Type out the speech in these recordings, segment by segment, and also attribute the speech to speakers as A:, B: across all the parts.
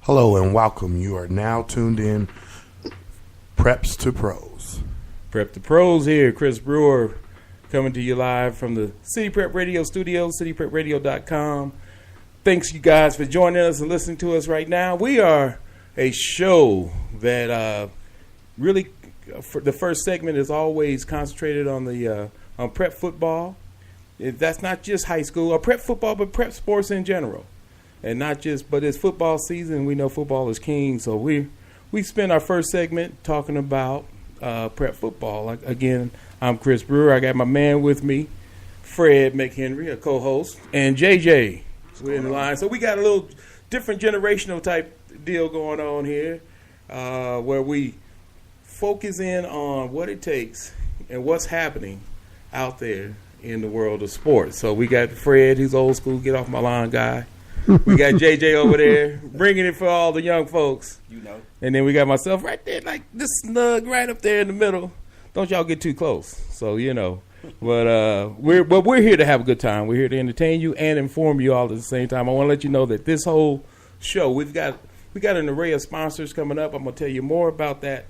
A: Hello and welcome. You are now tuned in Preps to Pros.
B: Prep to Pros here. Chris Brewer coming to you live from the City Prep Radio studios, cityprepradio.com. Thanks you guys for joining us and listening to us right now. We are a show that really, for the first segment is always concentrated on the on prep football. That's not just high school or prep football, but prep sports in general. And not just, but it's football season. We know football is king, so we spent our first segment talking about prep football. Again, I'm Chris Brewer. I got my man with me, Fred McHenry, a co-host, and JJ. We're in the line. So we got a little different generational type deal going on here, where we focus in on what it takes and what's happening out there in the world of sports. So we got Fred, who's old school, get off my lawn guy. We got JJ over there bringing it for all the young folks. You know. And then we got myself right there, like this snug right up there in the middle. Don't y'all get too close. So, you know. But we're here to have a good time. We're here to entertain you and inform you all at the same time. I want to let you know that this whole show, we got an array of sponsors coming up. I'm going to tell you more about that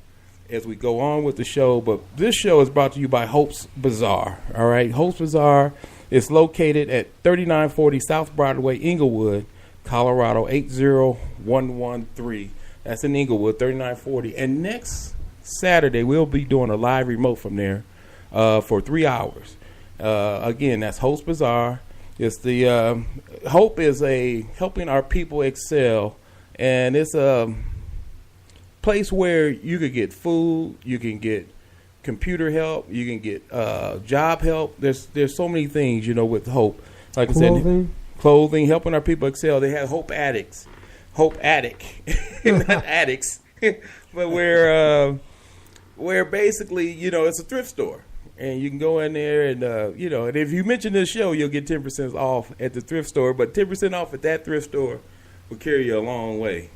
B: as we go on with the show. But this show is brought to you by Hope's Bazaar. All right, Hope's Bazaar. It's located at 3940 South Broadway, Inglewood, Colorado, 80113. That's in Inglewood, 3940. And next Saturday, we'll be doing a live remote from there for 3 hours. Again, that's Hope's Bazaar. It's the Hope is a helping our people excel, and it's a place where you could get food, you can get computer help, you can get job help. There's so many things, you know, with Hope. Like I said, clothing, helping our people excel. They have Hope Addicts, Hope Attic, not addicts, but where basically, you know, it's a thrift store, and you can go in there and you know, and if you mention this show, you'll get 10% off at the thrift store. But 10% off at that thrift store will carry you a long way.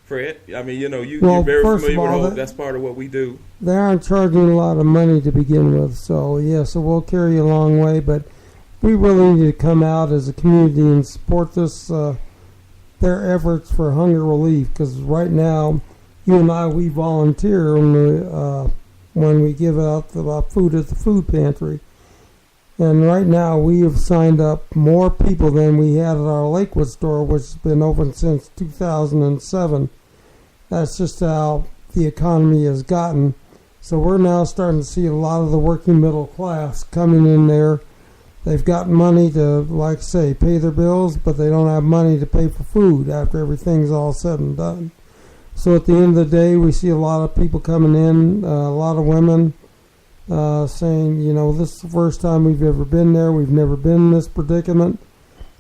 B: Fred, I mean, you know, you're very familiar with Hope. That's part of what we do.
C: They aren't charging a lot of money to begin with, so so we'll carry you a long way. But we really need to come out as a community and support this their efforts for hunger relief. Because right now, you and I, we volunteer when we give out the food at the food pantry. And right now, we have signed up more people than we had at our Lakewood store, which has been open since 2007. That's just how the economy has gotten. So we're now starting to see a lot of the working middle class coming in there. They've got money to, like I say, pay their bills, but they don't have money to pay for food after everything's all said and done. So at the end of the day, we see a lot of people coming in, a lot of women, saying, you know, this is the first time we've ever been there. We've never been in this predicament.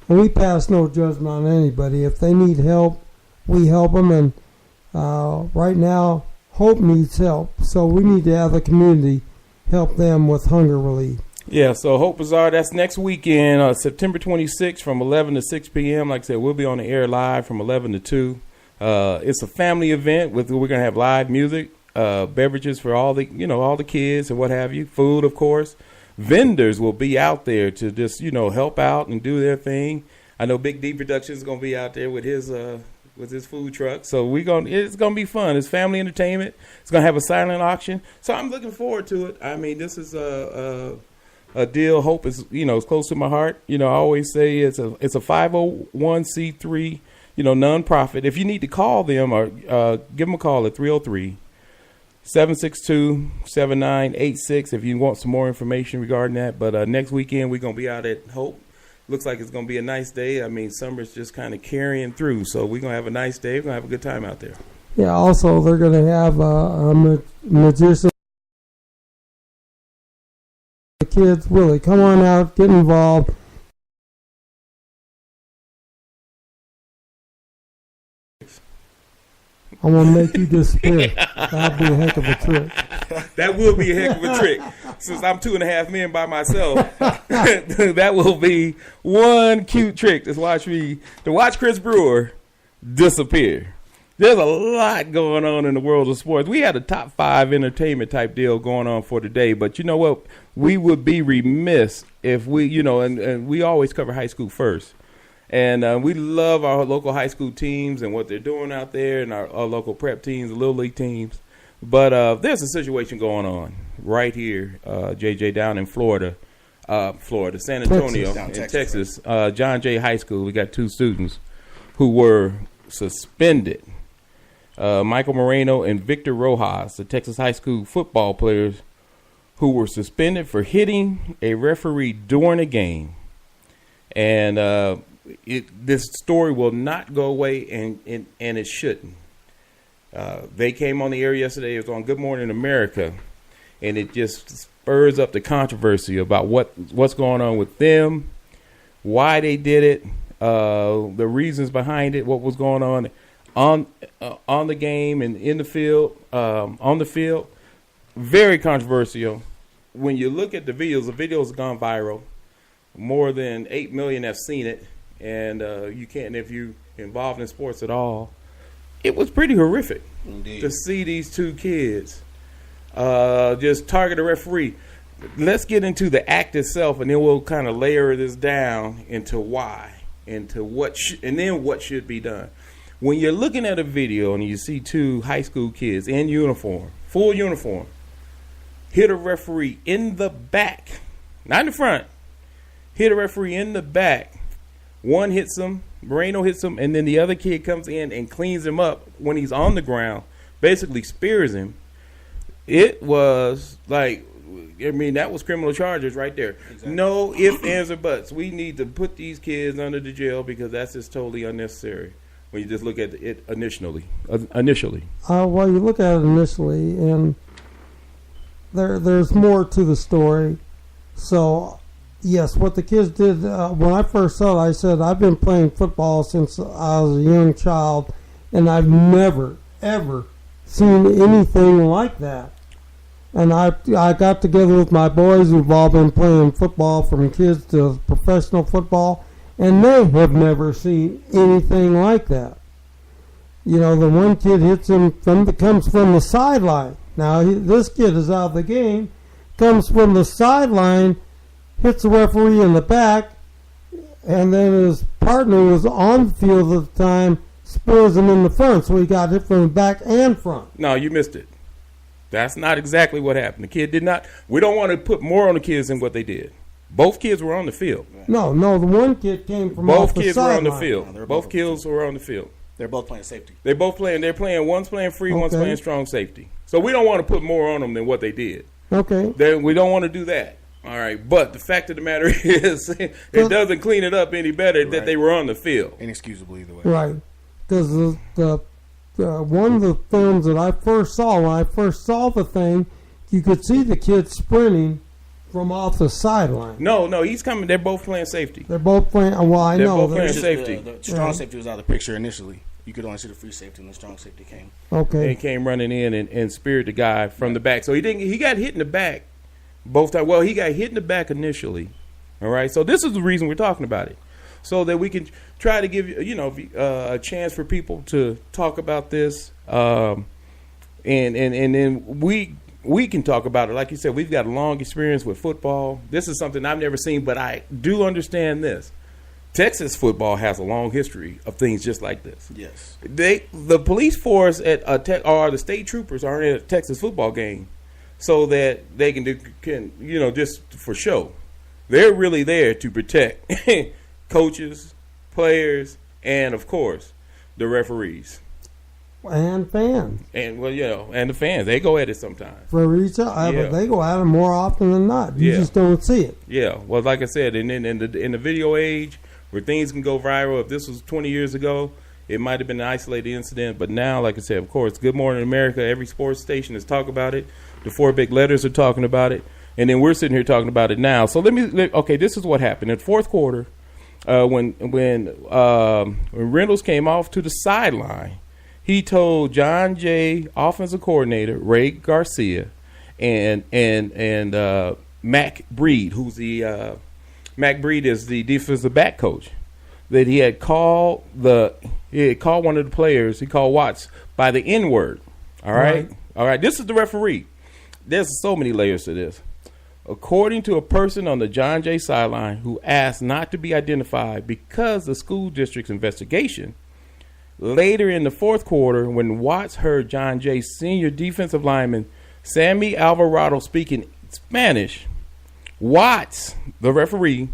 C: And we pass no judgment on anybody. If they need help, we help them. And right now, Hope needs help. So we need to have the community help them with hunger relief.
B: Yeah, so Hope Bazaar, that's next weekend, September 26th from 11 to 6 p.m. Like I said, we'll be on the air live from 11 to 2. It's a family event. We're going to have live music. Beverages for all the kids and what have you. Food, of course. Vendors will be out there to just, you know, help out and do their thing. I know Big D Productions is going to be out there with his food truck. So it's going to be fun. It's family entertainment. It's going to have a silent auction. So I'm looking forward to it. I mean, this is a deal. Hope is, you know, it's close to my heart. You know, I always say it's a 501c3, you know, nonprofit. If you need to call them or give them a call at 303-762-7986 if you want some more information regarding that. But next weekend, we're going to be out at Hope. Looks like it's going to be a nice day. I mean, summer's just kind of carrying through. So we're going to have a nice day. We're going to have a good time out there.
C: Yeah, also, they're going to have a magician. The kids, really, come on out, get involved. I'm going to make you disappear. That'd be a heck of a trick.
B: That will be a heck of a trick. Since I'm 2.5 men by myself, that will be one cute trick to watch Chris Brewer disappear. There's a lot going on in the world of sports. We had a top 5 entertainment type deal going on for today, but you know what? We would be remiss if we, you know, and we always cover high school first. And we love our local high school teams and what they're doing out there, and our local prep teams, the little league teams. But there's a situation going on right here, JJ, down in Florida, San Antonio, in Texas. John Jay High School. We got 2 students who were suspended. Michael Moreno and Victor Rojas, the Texas high school football players, who were suspended for hitting a referee during a game. And this story will not go away, and it shouldn't. They came on the air yesterday. It was on Good Morning America, and it just spurs up the controversy about what's going on with them, why they did it, the reasons behind it, what was going on the game and in the field, on the field. Very controversial. When you look at the videos have gone viral. More than 8 million have seen it, and you can't, if you're involved in sports at all, it was pretty horrific.
D: Indeed. To
B: see these 2 kids just target a referee. Let's get into the act itself, and then we'll kind of layer this down into why, into what, and then what should be done. When you're looking at a video and you see 2 high school kids in uniform, full uniform, hit a referee in the back, not in the front, hit a referee in the back. One hits him, Moreno hits him, and then the other kid comes in and cleans him up when he's on the ground, basically spears him. It was like, that was criminal charges right there. Exactly. No ifs, ands, or buts. We need to put these kids under the jail because that's just totally unnecessary when you just look at it initially.
C: Well, you look at it initially, and there's more to the story. So, yes, what the kids did, when I first saw it, I said, I've been playing football since I was a young child, and I've never, ever seen anything like that. And I got together with my boys who've all been playing football from kids to professional football, and they have never seen anything like that. The one kid hits him comes from the sideline. Now, this kid is out of the game, comes from the sideline, hits the referee in the back, and then his partner was on the field at the time, spears him in the front, so he got hit from the back and front.
B: No, you missed it. That's not exactly what happened. The kid did not. We don't want to put more on the kids than what they did. Both kids were on the field.
C: No, the one kid came from
B: both
C: off the
B: kids
C: sideline.
B: were on the field. No, both kids were on the field.
D: They're both playing safety.
B: They're playing. One's playing free, one's playing strong safety. So we don't want to put more on them than what they did.
C: Okay.
B: We don't want to do that. All right. But the fact of the matter is, it doesn't clean it up any better that they were on the field.
D: Inexcusable either way.
C: Right. Because the one of the films that I first saw, when I first saw the thing, you could see the kid sprinting from off the sideline.
B: No, he's coming. They're both playing safety.
C: They're both playing. Well, I
B: They're
C: know.
B: both playing safety.
D: The strong safety was out of the picture initially. You could only see the free safety when the strong safety came.
C: Okay.
B: And he came running in and speared the guy from the back. So he got hit in the back both times. Well, he got hit in the back initially. All right. So this is the reason we're talking about it, so that we can try to give a chance for people to talk about this, and then we can talk about it. Like you said, we've got a long experience with football. This is something I've never seen, but I do understand this. Texas football has a long history of things just like this.
D: Yes.
B: The police force or the state troopers aren't at a Texas football game so that they can just for show. They're really there to protect coaches, players, and of course the referees
C: and fans.
B: And and the fans, they go at it sometimes.
C: For each other, they go at it more often than not. You just don't see it.
B: Yeah. Well, like I said, and then in the video age, where things can go viral. If this was 20 years ago, it might have been an isolated incident. But now, like I said, of course, Good Morning America, every sports station is talking about it. The 4 big letters are talking about it. And then we're sitting here talking about it now. So this is what happened. In the fourth quarter, when Reynolds came off to the sideline, he told John Jay offensive coordinator Ray Garcia and Mac Breed, who's the Mac Breed is the defensive back coach, that he had called one of the players, he called Watts, by the N-word. All right. This is the referee. There's so many layers to this. According to a person on the John Jay sideline who asked not to be identified because the school district's investigation, later in the fourth quarter, when Watts heard John Jay's senior defensive lineman Sammy Alvarado speaking Spanish, Watts, the referee,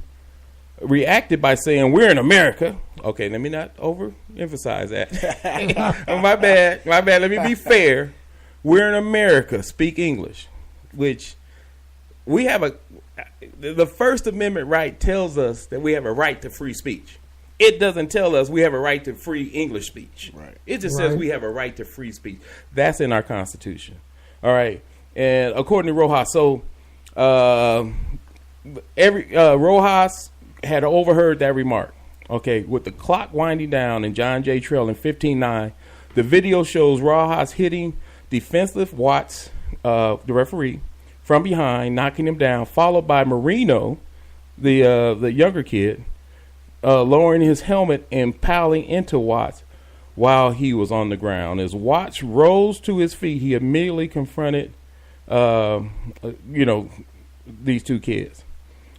B: reacted by saying, "We're in America." Okay, let me not overemphasize that. My bad. Let me be fair. We're in America. Speak English, which we have the First Amendment right tells us that we have a right to free speech. It doesn't tell us we have a right to free English speech.
D: Right.
B: It just says we have a right to free speech. That's in our Constitution. All right. And according to Rojas, so Rojas had overheard that remark. Okay, with the clock winding down and John Jay trailing 15-9, the video shows Rojas hitting defensive Watts, the referee, from behind, knocking him down, followed by Marino, the younger kid, lowering his helmet and piling into Watts while he was on the ground. As Watts rose to his feet, he immediately confronted, these two kids.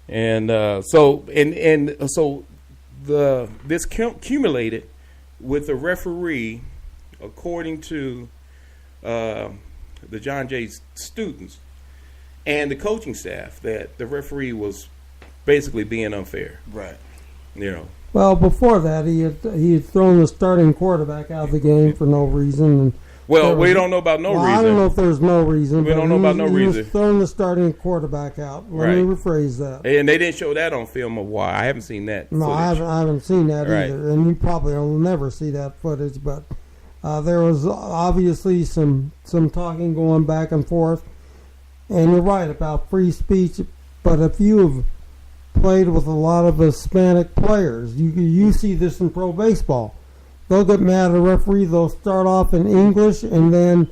B: And so this accumulated with the referee, according to the John Jay students and the coaching staff, that the referee was basically being unfair.
D: Right.
C: Well, before that, he had thrown the starting quarterback out of the game for no reason. And
B: we don't know about no reason.
C: I don't know if there's no reason.
B: We don't know about no reason.
C: He was throwing the starting quarterback out. Let me rephrase that.
B: And they didn't show that on film of why. I haven't seen that.
C: No, I haven't seen that either. And you probably will never see that footage. But there was obviously some talking going back and forth. And you're right about free speech. But if you have played with a lot of Hispanic players, you see this in pro baseball. They'll get mad at a referee. They'll start off in English and then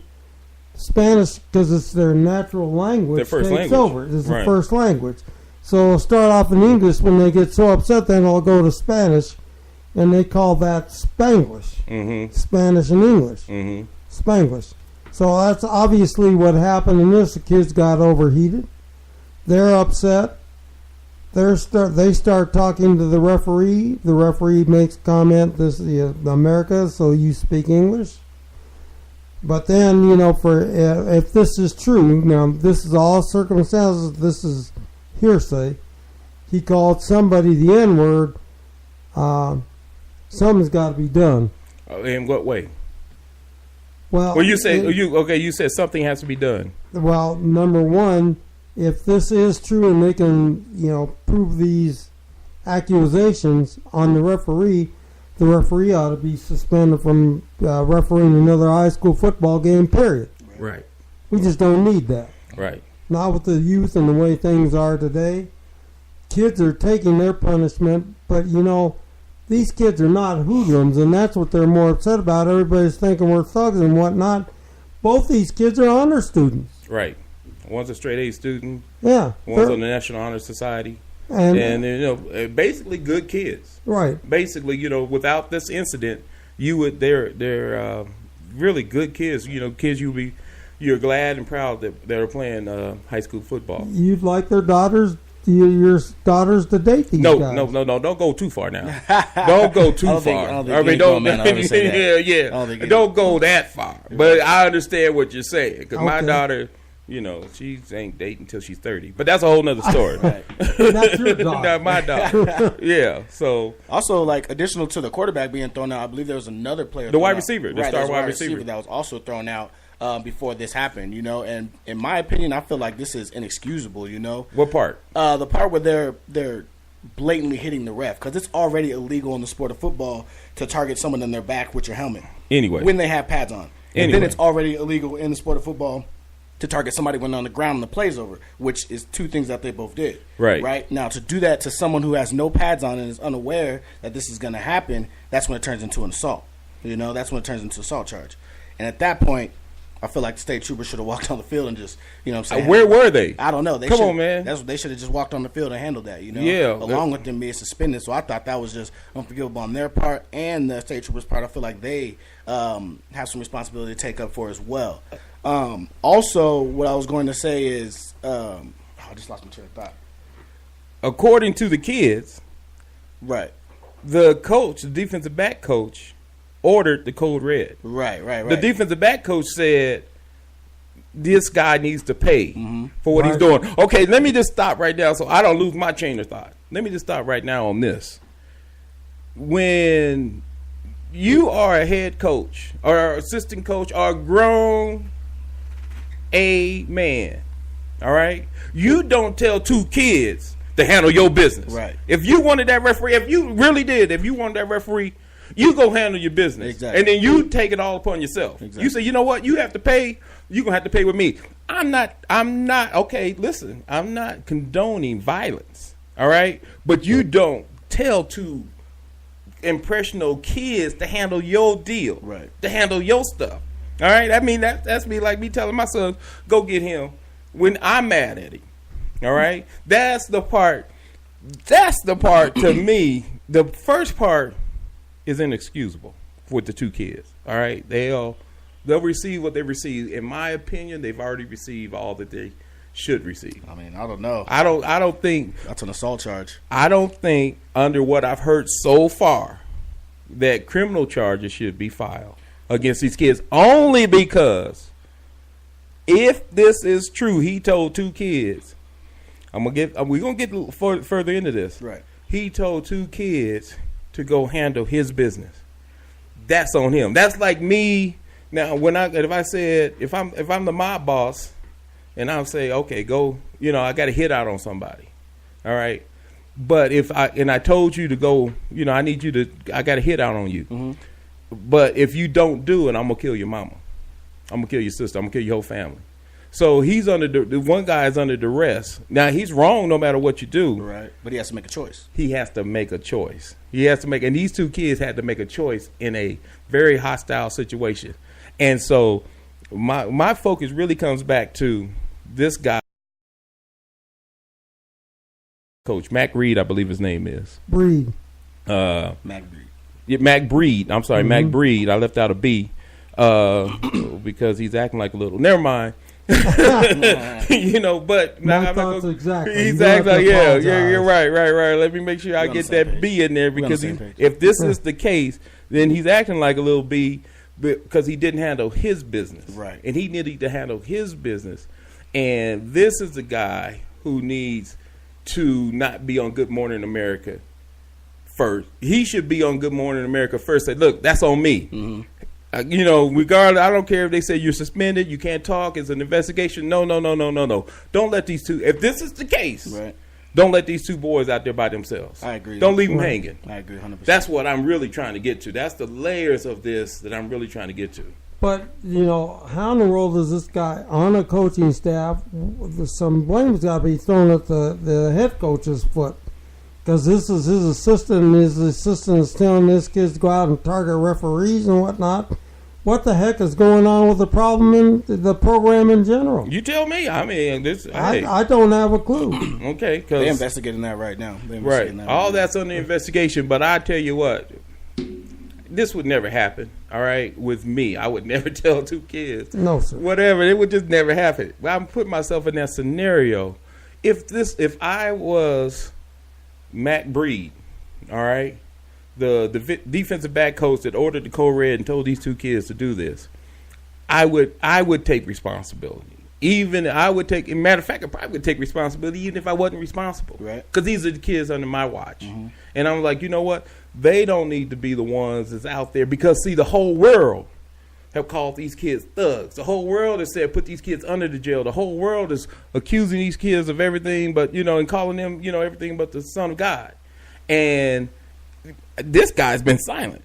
C: Spanish, because it's their natural language,
B: their first
C: takes
B: language.
C: over. It's the first language. So they'll start off in English. When they get so upset, then they'll go to Spanish, and they call that Spanglish.
B: Mm-hmm.
C: Spanish and English.
B: Mm-hmm.
C: Spanglish. So that's obviously what happened in this. The kids got overheated. They're upset. They start talking to the referee. The referee makes comment, "This is America, so you speak English." But then, if this is true, now this is all circumstances. This is hearsay. He called somebody the N-word. Something's got to be done.
B: In what way?
C: Well,
B: you said something has to be done.
C: Well, number one, if this is true and they can, prove these accusations on the referee ought to be suspended from refereeing another high school football game, period.
B: Right.
C: We just don't need that.
B: Right.
C: Not with the youth and the way things are today. Kids are taking their punishment, but, these kids are not hoodlums, and that's what they're more upset about. Everybody's thinking we're thugs and whatnot. Both these kids are honor students.
B: Right. One's a straight A student.
C: Yeah.
B: One's on the National Honor Society. And basically good kids.
C: Right.
B: Basically, without this incident, they're really good kids. Kids you're glad and proud that they're playing high school football.
C: You'd like your daughters to date these guys.
B: No. Don't go too far now. Don't go too far. Don't go that far. But I understand what you're saying, because my daughter, she ain't dating until she's 30. But that's a whole nother story.
C: That's your daughter.
B: Not my daughter. Yeah. So
D: also, additional to the quarterback being thrown out, I believe there was another player.
B: The wide receiver. The star wide
D: receiver that was also thrown out before this happened, and in my opinion, I feel like this is inexcusable,
B: What part?
D: The part where they're blatantly hitting the ref, because it's already illegal in the sport of football to target someone in their back with your helmet.
B: Anyway.
D: When they have pads on. And then it's already illegal in the sport of football to target somebody when on the ground and the play's over, which is two things that they both did. Right? Now, to do that to someone who has no pads on and is unaware that this is going to happen, that's when it turns into an assault. That's when it turns into an assault charge. And at that point, I feel like the state troopers should have walked on the field and just,
B: where were they?
D: I don't know.
B: Come on, man.
D: That's what they should have just walked on the field and handled that,
B: Yeah.
D: Along with them being suspended. So I thought that was just unforgivable on their part and the state troopers' part. I feel like they have some responsibility to take up for as well. Also, what I was going to say is, I just lost my train of thought.
B: According to the kids,
D: right,
B: the coach, the defensive back coach, ordered the code red.
D: Right.
B: The defensive back coach said, this guy needs to pay for what he's doing. Okay, let me just stop right now so I don't lose my chain of thought. Let me just stop right now on this. When you are a head coach or assistant coach or a grown man, all right, you don't tell two kids to handle your business.
D: Right.
B: If you wanted that referee, if you wanted that referee, you go handle your business.
D: Exactly.
B: And then you take it all upon yourself.
D: Exactly.
B: You say, you know what, you have to pay, you're going to have to pay with me. I'm not, okay, listen, I'm not condoning violence, all right? But you don't tell two impressionable kids to handle your deal.
D: Right.
B: To handle your stuff. All right? I mean, that's me like me telling my son, go get him when I'm mad at him. All right? That's the part to me. The first part is inexcusable with the two kids. All right? They'll receive what they receive. In my opinion, they've already received all that they should receive.
D: I mean, I don't know.
B: I don't think
D: that's an assault charge.
B: I don't think, under what I've heard so far, that criminal charges should be filed against these kids, only because if this is true, he told two kids. We're gonna get further into this.
D: Right.
B: He told two kids to go handle his business. That's on him. That's like me. Now, if I'm the mob boss, and I'll say, okay, go. I got a hit out on somebody. All right. But I told you to go, I got a hit out on you. Mm-hmm. But if you don't do it, I'm going to kill your mama. I'm going to kill your sister. I'm going to kill your whole family. So he's the one guy is under duress. Now, he's wrong no matter what you do.
D: Right. But he has to make a choice.
B: He has to make a choice. And these two kids had to make a choice in a very hostile situation. And so my focus really comes back to this guy. Coach Mac Reed, I believe his name is.
C: Breed.
D: Mac Breed.
B: Yeah, Mac Breed. I'm sorry, Mac Breed. I left out a B because he's acting like a little. Never mind. But
C: my thoughts exactly.
B: He's acting like, yeah, you're right. Let me make sure I get that B in there because if this is the case, then he's acting like a little B because he didn't handle his business.
D: Right.
B: And he needed to handle his business. And this is the guy who needs to not be on Good Morning America first. He should be on Good Morning America first. Say, look, that's on me. Mm-hmm. Regardless, I don't care if they say you're suspended, you can't talk, it's an investigation. No. Don't let these two, if this is the case,
D: right,
B: don't let these two boys out there by themselves.
D: I agree.
B: Don't leave them hanging.
D: I agree 100%.
B: That's what I'm really trying to get to. That's the layers of this that I'm really trying to get to.
C: But, how in the world is this guy on a coaching staff? Some blame's got to be thrown at the head coach's foot. Because this is his assistant, and his assistant is telling this kid to go out and target referees and whatnot. What the heck is going on with the problem in the program in general?
B: You tell me. I mean,
C: I don't have a clue.
B: Okay.
D: They're investigating that right now.
B: Right. All that's under investigation. But I tell you what. This would never happen, all right, with me. I would never tell two kids.
C: No, sir.
B: Whatever. It would just never happen. I'm putting myself in that scenario. If I was Mac Breed, all right, the defensive back coach that ordered the code red and told these two kids to do this, I would take responsibility. Matter of fact, I probably would take responsibility even if I wasn't responsible.
D: Right.
B: Because these are the kids under my watch. Mm-hmm. And I'm like, you know what? They don't need to be the ones that's out there because, see, the whole world have called these kids thugs. The whole world has said put these kids under the jail. The whole world is accusing these kids of everything but, and calling them, everything but the Son of God. And this guy's been silent.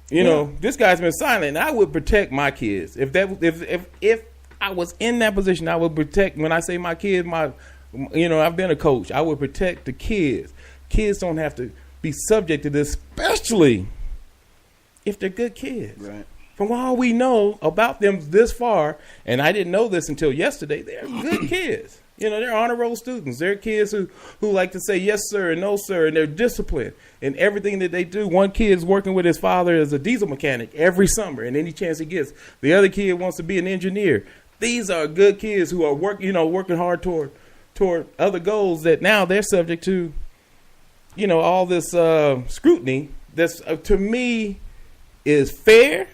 B: This guy's been silent. And I would protect my kids. If I was in that position, I would protect, when I say my kids, I've been a coach. I would protect the kids. Kids don't have to be subject to this, especially if they're good kids.
D: Right.
B: From all we know about them this far, and I didn't know this until yesterday, they're good kids. They're honor roll students. They're kids who like to say yes, sir, and no, sir, and they're disciplined in everything that they do. One kid's working with his father as a diesel mechanic every summer, and any chance he gets. The other kid wants to be an engineer. These are good kids who are working hard toward toward other goals that now they're subject to, all this scrutiny. That's to me is fair,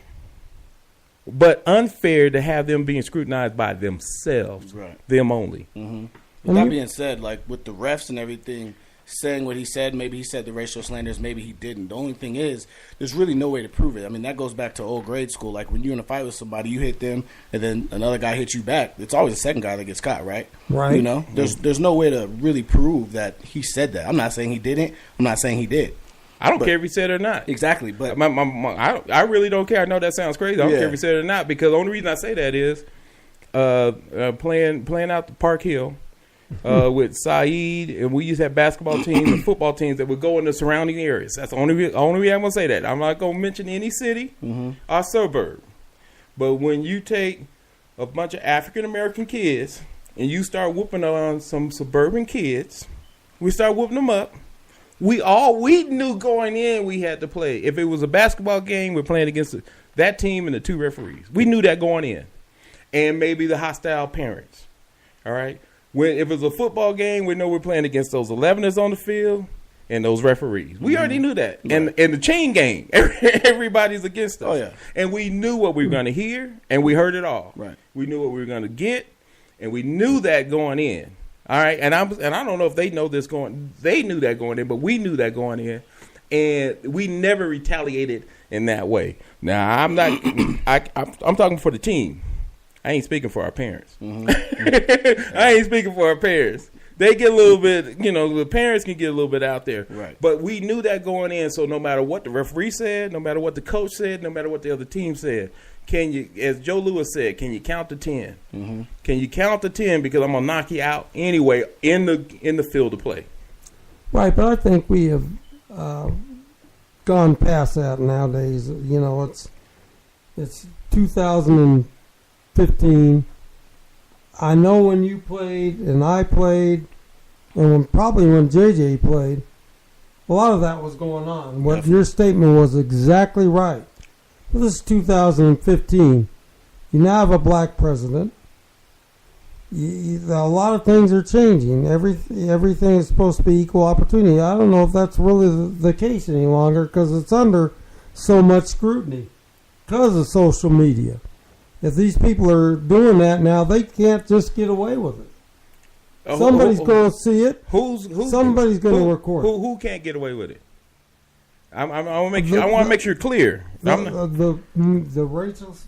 B: but unfair to have them being scrutinized by themselves, them only.
D: Mm-hmm. With that being said, like with the refs and everything saying what he said, maybe he said the racial slanders, maybe he didn't. The only thing is, there's really no way to prove it. I mean, that goes back to old grade school. Like when you're in a fight with somebody, you hit them, and then another guy hits you back. It's always the second guy that gets caught, right?
C: Right.
D: There's no way to really prove that he said that. I'm not saying he didn't. I'm not saying he did.
B: I don't care if he said it or not.
D: Exactly, but
B: I really don't care. I know that sounds crazy. I don't care if he said it or not, because the only reason I say that is playing out the Park Hill with Saeed, and we used to have basketball teams and football teams that would go in the surrounding areas. That's the only reason I'm going to say that. I'm not going to mention any city or suburb. But when you take a bunch of African-American kids and you start whooping on some suburban kids, we start whooping them up. We knew going in we had to play. If it was a basketball game, we're playing against that team and the two referees. We knew that going in. And maybe the hostile parents. All right? If it's a football game, we know we're playing against those 11ers on the field and those referees. We already knew that. Right. And the chain gang, everybody's against us.
D: Oh, yeah.
B: And we knew what we were going to hear, and we heard it all.
D: Right.
B: We knew what we were going to get, and we knew that going in. All right, and I don't know if they know this they knew that going in, but we knew that going in, and we never retaliated in that way. Now I'm not, I'm talking for the team. I ain't speaking for our parents. Mm-hmm. I ain't speaking for our parents. They get a little bit, the parents can get a little bit out there.
D: Right.
B: But we knew that going in, so no matter what the referee said, no matter what the coach said, no matter what the other team said, can you, as Joe Lewis said, can you count to 10? Mm-hmm. Can you count to 10? Because I'm gonna knock you out anyway in the field of play.
C: Right, but I think we have gone past that nowadays. It's 2015. I know when you played and I played, and probably when JJ played, a lot of that was going on. What your statement was exactly right. This is 2015. You now have a black president. A lot of things are changing. Everything is supposed to be equal opportunity. I don't know if that's really the case any longer, because it's under so much scrutiny because of social media. If these people are doing that now, they can't just get away with it. Somebody's going to see it. Somebody's going to record it.
B: Who can't get away with it? I want to make sure clear.
C: The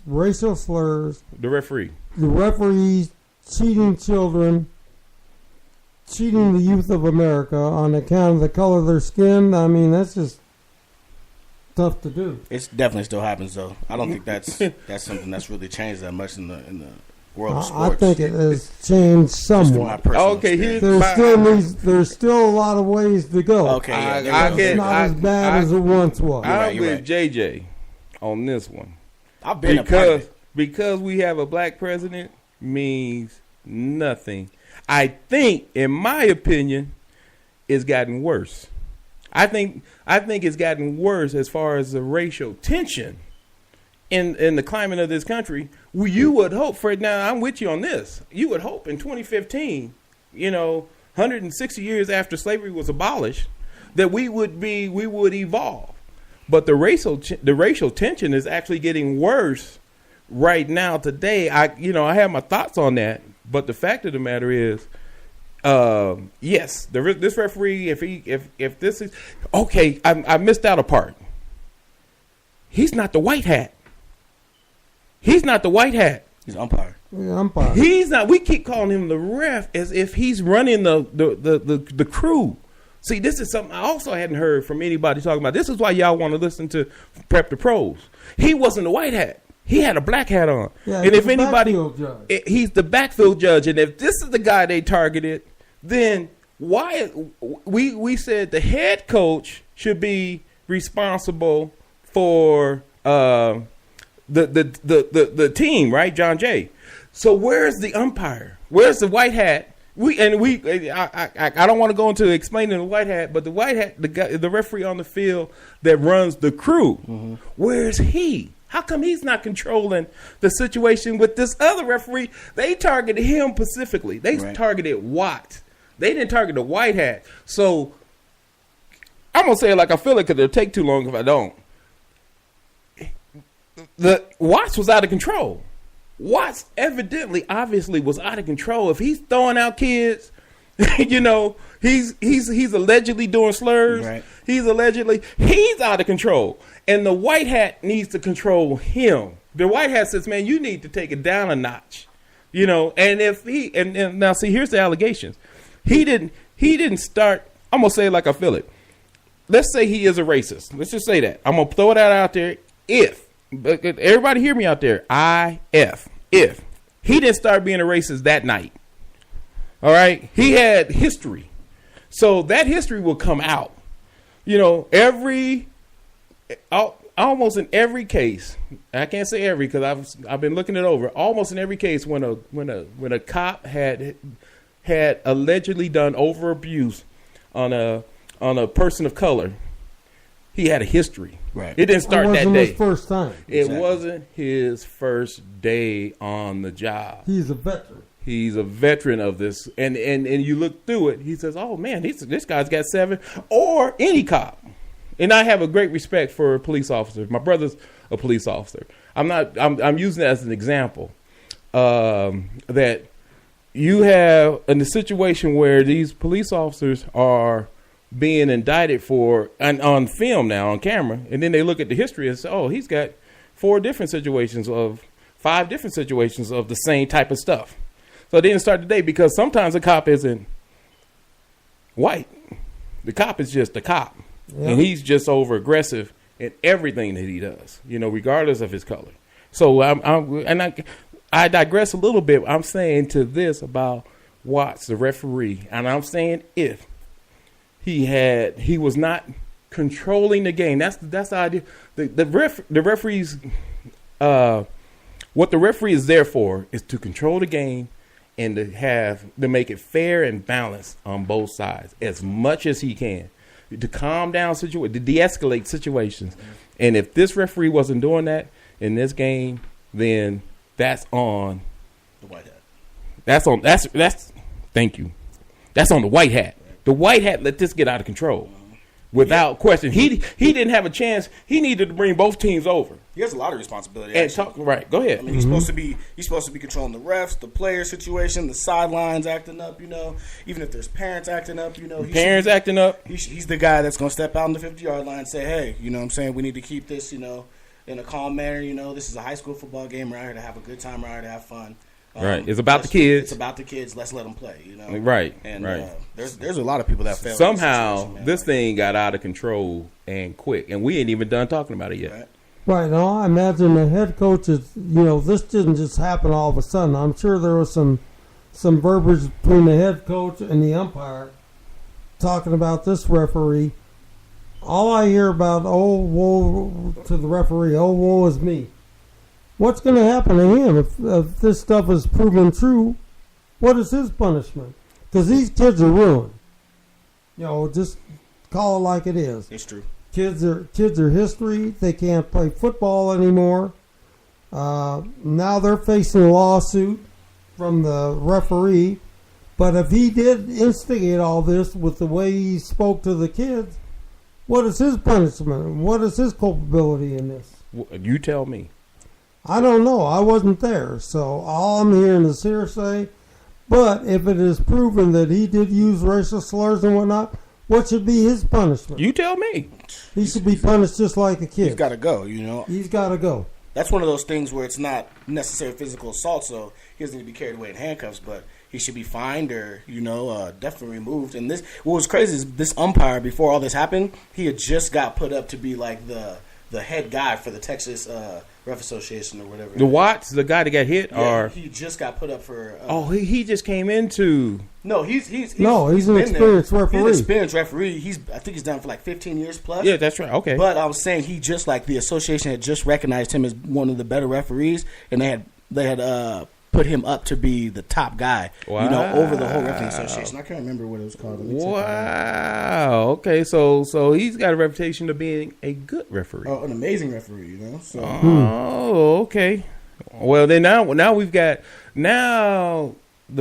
C: racial slurs.
B: The referee.
C: The referees cheating children, cheating the youth of America on account of the color of their skin. I mean, that's just tough to do.
D: It definitely still happens, though. I don't think that's something that's really changed that much in the world of sports.
C: I think it has changed somewhat.
B: Okay,
C: there's still a lot of ways to go.
D: Okay,
C: it's not as bad as it once was.
B: I'm with JJ on this one.
D: I've been
B: because we have a black president means nothing. I think, in my opinion, it's gotten worse. I think it's gotten worse as far as the racial tension in the climate of this country. You would hope for it. Now, I'm with you on this. You would hope in 2015, 160 years after slavery was abolished, that we would evolve. But the racial tension is actually getting worse right now today. I have my thoughts on that, but the fact of the matter is, yes, this referee, if this is okay, I missed out a part. He's not the white hat. He's not the white hat.
D: He's umpire.
C: Yeah, umpire.
B: He's not. We keep calling him the ref as if he's running the crew. See, this is something I also hadn't heard from anybody talking about. This is why y'all want to listen to Prep the Pros. He wasn't the white hat. He had a black hat on.
C: Yeah,
B: and if anybody, he's the backfield judge. And if this is the guy they targeted, then why we said the head coach should be responsible for the team, right? John Jay. So where's the umpire? Where's the white hat? I don't want to go into explaining the white hat, but the white hat, the referee on the field that runs the crew, where's he? How come he's not controlling the situation with this other referee? They targeted him specifically. They targeted Watt. They didn't target the white hat. So I'm going to say it like I feel it because it'll take too long if I don't. The Watts was out of control. Watts obviously was out of control. If he's throwing out kids, you know, he's allegedly doing slurs.
D: Right.
B: He's out of control. And the white hat needs to control him. The white hat says, man, you need to take it down a notch. You know, and if he and now see, here's the allegations. He didn't start, I'm gonna say it like I feel it. Let's say he is a racist. Let's just say that. I'm gonna throw that out there. But everybody hear me out there. If he didn't start being a racist that night, all right, he had history, so that history will come out. You know, almost in every case, I can't say every because I've been looking it over. Almost in every case, when a cop had allegedly done over abuse on a person of color, he had a history.
D: Right.
B: It didn't start that day.
C: It wasn't his first time.
B: It wasn't his first day on the job.
C: He's a veteran.
B: He's a veteran of this. And you look through it, he says, oh, man, this guy's got 7. Or any cop. And I have a great respect for police officers. My brother's a police officer. I'm using that as an example. That you have in the situation where these police officers are being indicted for on film now, on camera, and then they look at the history and say, oh, he's got 5 different situations of the same type of stuff. So they didn't start today because sometimes a cop isn't white. The cop is just a cop. Yeah. And he's just over aggressive in everything that he does, you know, regardless of his color. So I digress a little bit. I'm saying to this about Watts, the referee, and I'm saying if he was not controlling the game. That's the idea. The referees, what the referee is there for is to control the game and to make it fair and balanced on both sides as much as he can, to calm down situations, to de-escalate situations. And if this referee wasn't doing that in this game, then that's on
D: the white hat.
B: That's thank you. That's on the white hat. The white hat let this get out of control without question. He didn't have a chance. He needed to bring both teams over.
D: He has a lot of responsibility.
B: Right, go ahead.
D: I mean, he's supposed to be controlling the refs, the player situation, the sidelines acting up. You know, even if there's parents acting up. You know,
B: acting up.
D: He's the guy that's going to step out on the 50-yard line and say, hey, you know what I'm saying, we need to keep this, you know, in a calm manner. You know, this is a high school football game. We're out here to have a good time. We're out here to have fun.
B: Right, it's about the kids.
D: It's about the kids. Let's let them play. You know,
B: right,
D: and
B: right.
D: There's a lot of people that fail.
B: Somehow this thing got out of control and quick, and we ain't even done talking about it yet.
C: Right. Now I imagine the head coach is, you know, this didn't just happen all of a sudden. I'm sure there was some verbiage between the head coach and the umpire talking about this referee. All I hear about, oh, woe to the referee, oh, woe is me. What's going to happen to him if this stuff is proven true? What is his punishment? Because these kids are ruined. You know, just call it like it is.
D: It's true.
C: Kids are history. They can't play football anymore. Now they're facing a lawsuit from the referee. But if he did instigate all this with the way he spoke to the kids, what is his punishment? What is his culpability in this?
B: You tell me.
C: I don't know. I wasn't there. So all I'm hearing is hearsay. But if it is proven that he did use racial slurs and whatnot, what should be his punishment?
B: You tell me.
C: He should be punished just like a kid.
D: He's got to go, you know.
C: He's got to go.
D: That's one of those things where it's not necessarily physical assault, so he doesn't need to be carried away in handcuffs, but he should be fined or, you know, definitely removed. And what was crazy is this umpire, before all this happened, he had just got put up to be like the head guy for the Texas Ref Association or whatever.
B: The Watts, the guy that got hit,
D: or he just got put up for.
B: He just came into.
D: No, he's
C: an experienced referee.
D: He's an experienced referee. I think he's done for like 15 years plus.
B: Yeah, that's right. Okay,
D: but I was saying he just like the association had just recognized him as one of the better referees, and they had put him up to be the top guy, you know, over the whole refereeing association. I can't remember what it was called.
B: Wow. Okay, so he's got a reputation of being a good referee.
D: Oh, an amazing referee, you know. So.
B: Oh, okay. Well, then now we've got the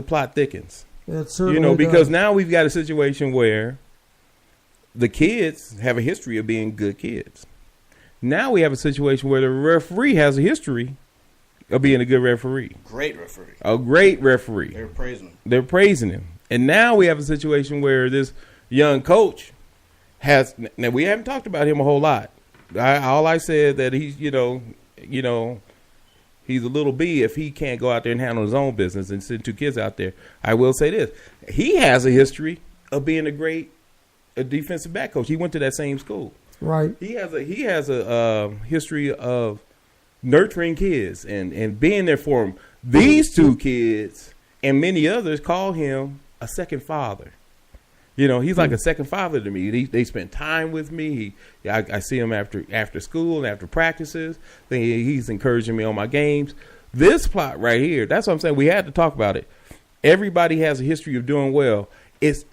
B: plot thickens.
C: It certainly
B: You know, because
C: does.
B: now we've got a situation where the kids have a history of being good kids. Now we have a situation where the referee has a history of being a good referee.
D: Great referee.
B: A great referee. They're praising him. And now we have a situation where this young coach has, now we haven't talked about him a whole lot. All I said that he's, he's a little B if he can't go out there and handle his own business and send two kids out there. I will say this. He has a history of being a defensive back coach. He went to that same school.
C: Right.
B: He has a history of nurturing kids and being there for them. These two kids and many others call him a second father. He's like a second father to me. They spend time with me. I see him after school and after practices. He's encouraging me on my games. This plot right here, that's what I'm saying. We had to talk about it. Everybody has a history of doing well. It's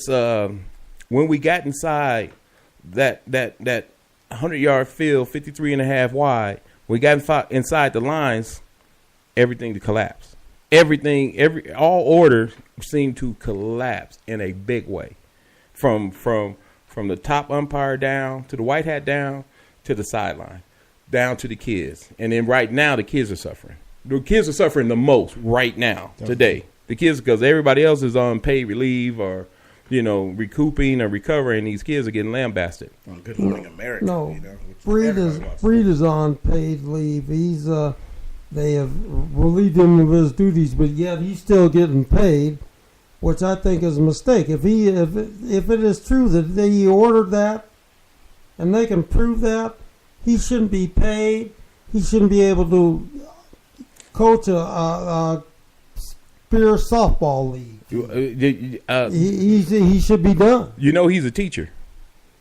B: when we got inside that 100-yard field, 53 and a half wide, we got inside the lines, everything collapsed. All order seemed to collapse in a big way, from the top umpire down to the white hat down to the sideline, down to the kids, and then right now the kids are suffering. The kids are suffering the most right now today. The kids, because everybody else is on paid relief or recouping or recovering. These kids are getting lambasted.
D: Good Morning America.
C: No, Breed is on paid leave. They have relieved him of his duties, but yet he's still getting paid, which I think is a mistake. If it is true that he ordered that, and they can prove that, he shouldn't be paid. He shouldn't be able to coach a spear softball league. He should be done.
B: He's a teacher.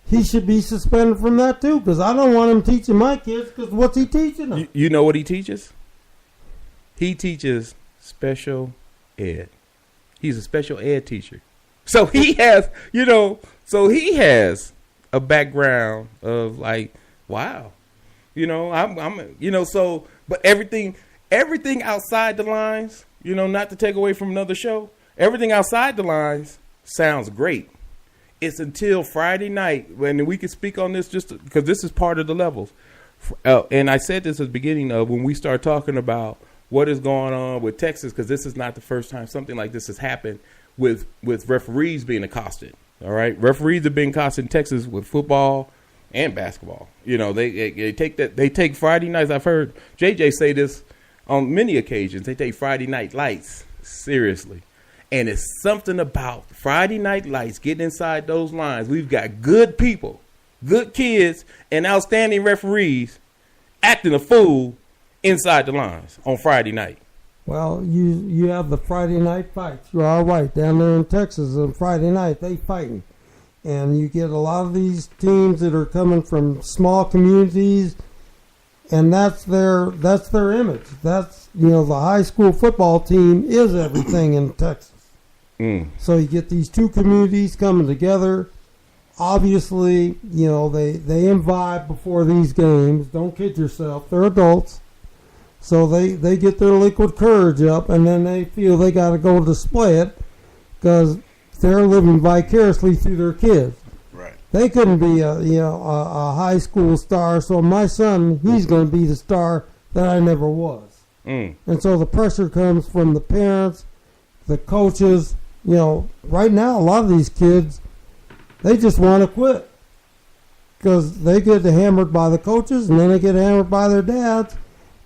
C: He should be suspended from that too, because I don't want him teaching my kids. Because what's he teaching them?
B: You know what he teaches? He teaches special ed. He's a special ed teacher. So he has, a background of like, wow, but everything outside the lines, not to take away from another show, everything outside the lines sounds great. It's until Friday night when we can speak on this just because this is part of the levels. And I said this at the beginning of when we start talking about what is going on with Texas, because this is not the first time something like this has happened with referees being accosted. All right, referees have been accosted in Texas with football and basketball. They take Friday nights. I've heard JJ say this on many occasions. They take Friday night lights seriously, and it's something about Friday night lights getting inside those lines. We've got good people, good kids, and outstanding referees acting a fool inside the lines on Friday night.
C: Well, you have the Friday night fights. You're all right. Down there in Texas on Friday night, they fighting. And you get a lot of these teams that are coming from small communities, and that's their image. That's, the high school football team is everything in Texas. So you get these two communities coming together. Obviously, they imbibe before these games. Don't kid yourself. They're adults. So they get their liquid courage up, and then they feel they got to go display it because they're living vicariously through their kids.
D: Right.
C: They couldn't be a high school star, so my son, he's going to be the star that I never was. And so the pressure comes from the parents, the coaches. Right now, a lot of these kids, they just want to quit because they get hammered by the coaches, and then they get hammered by their dads.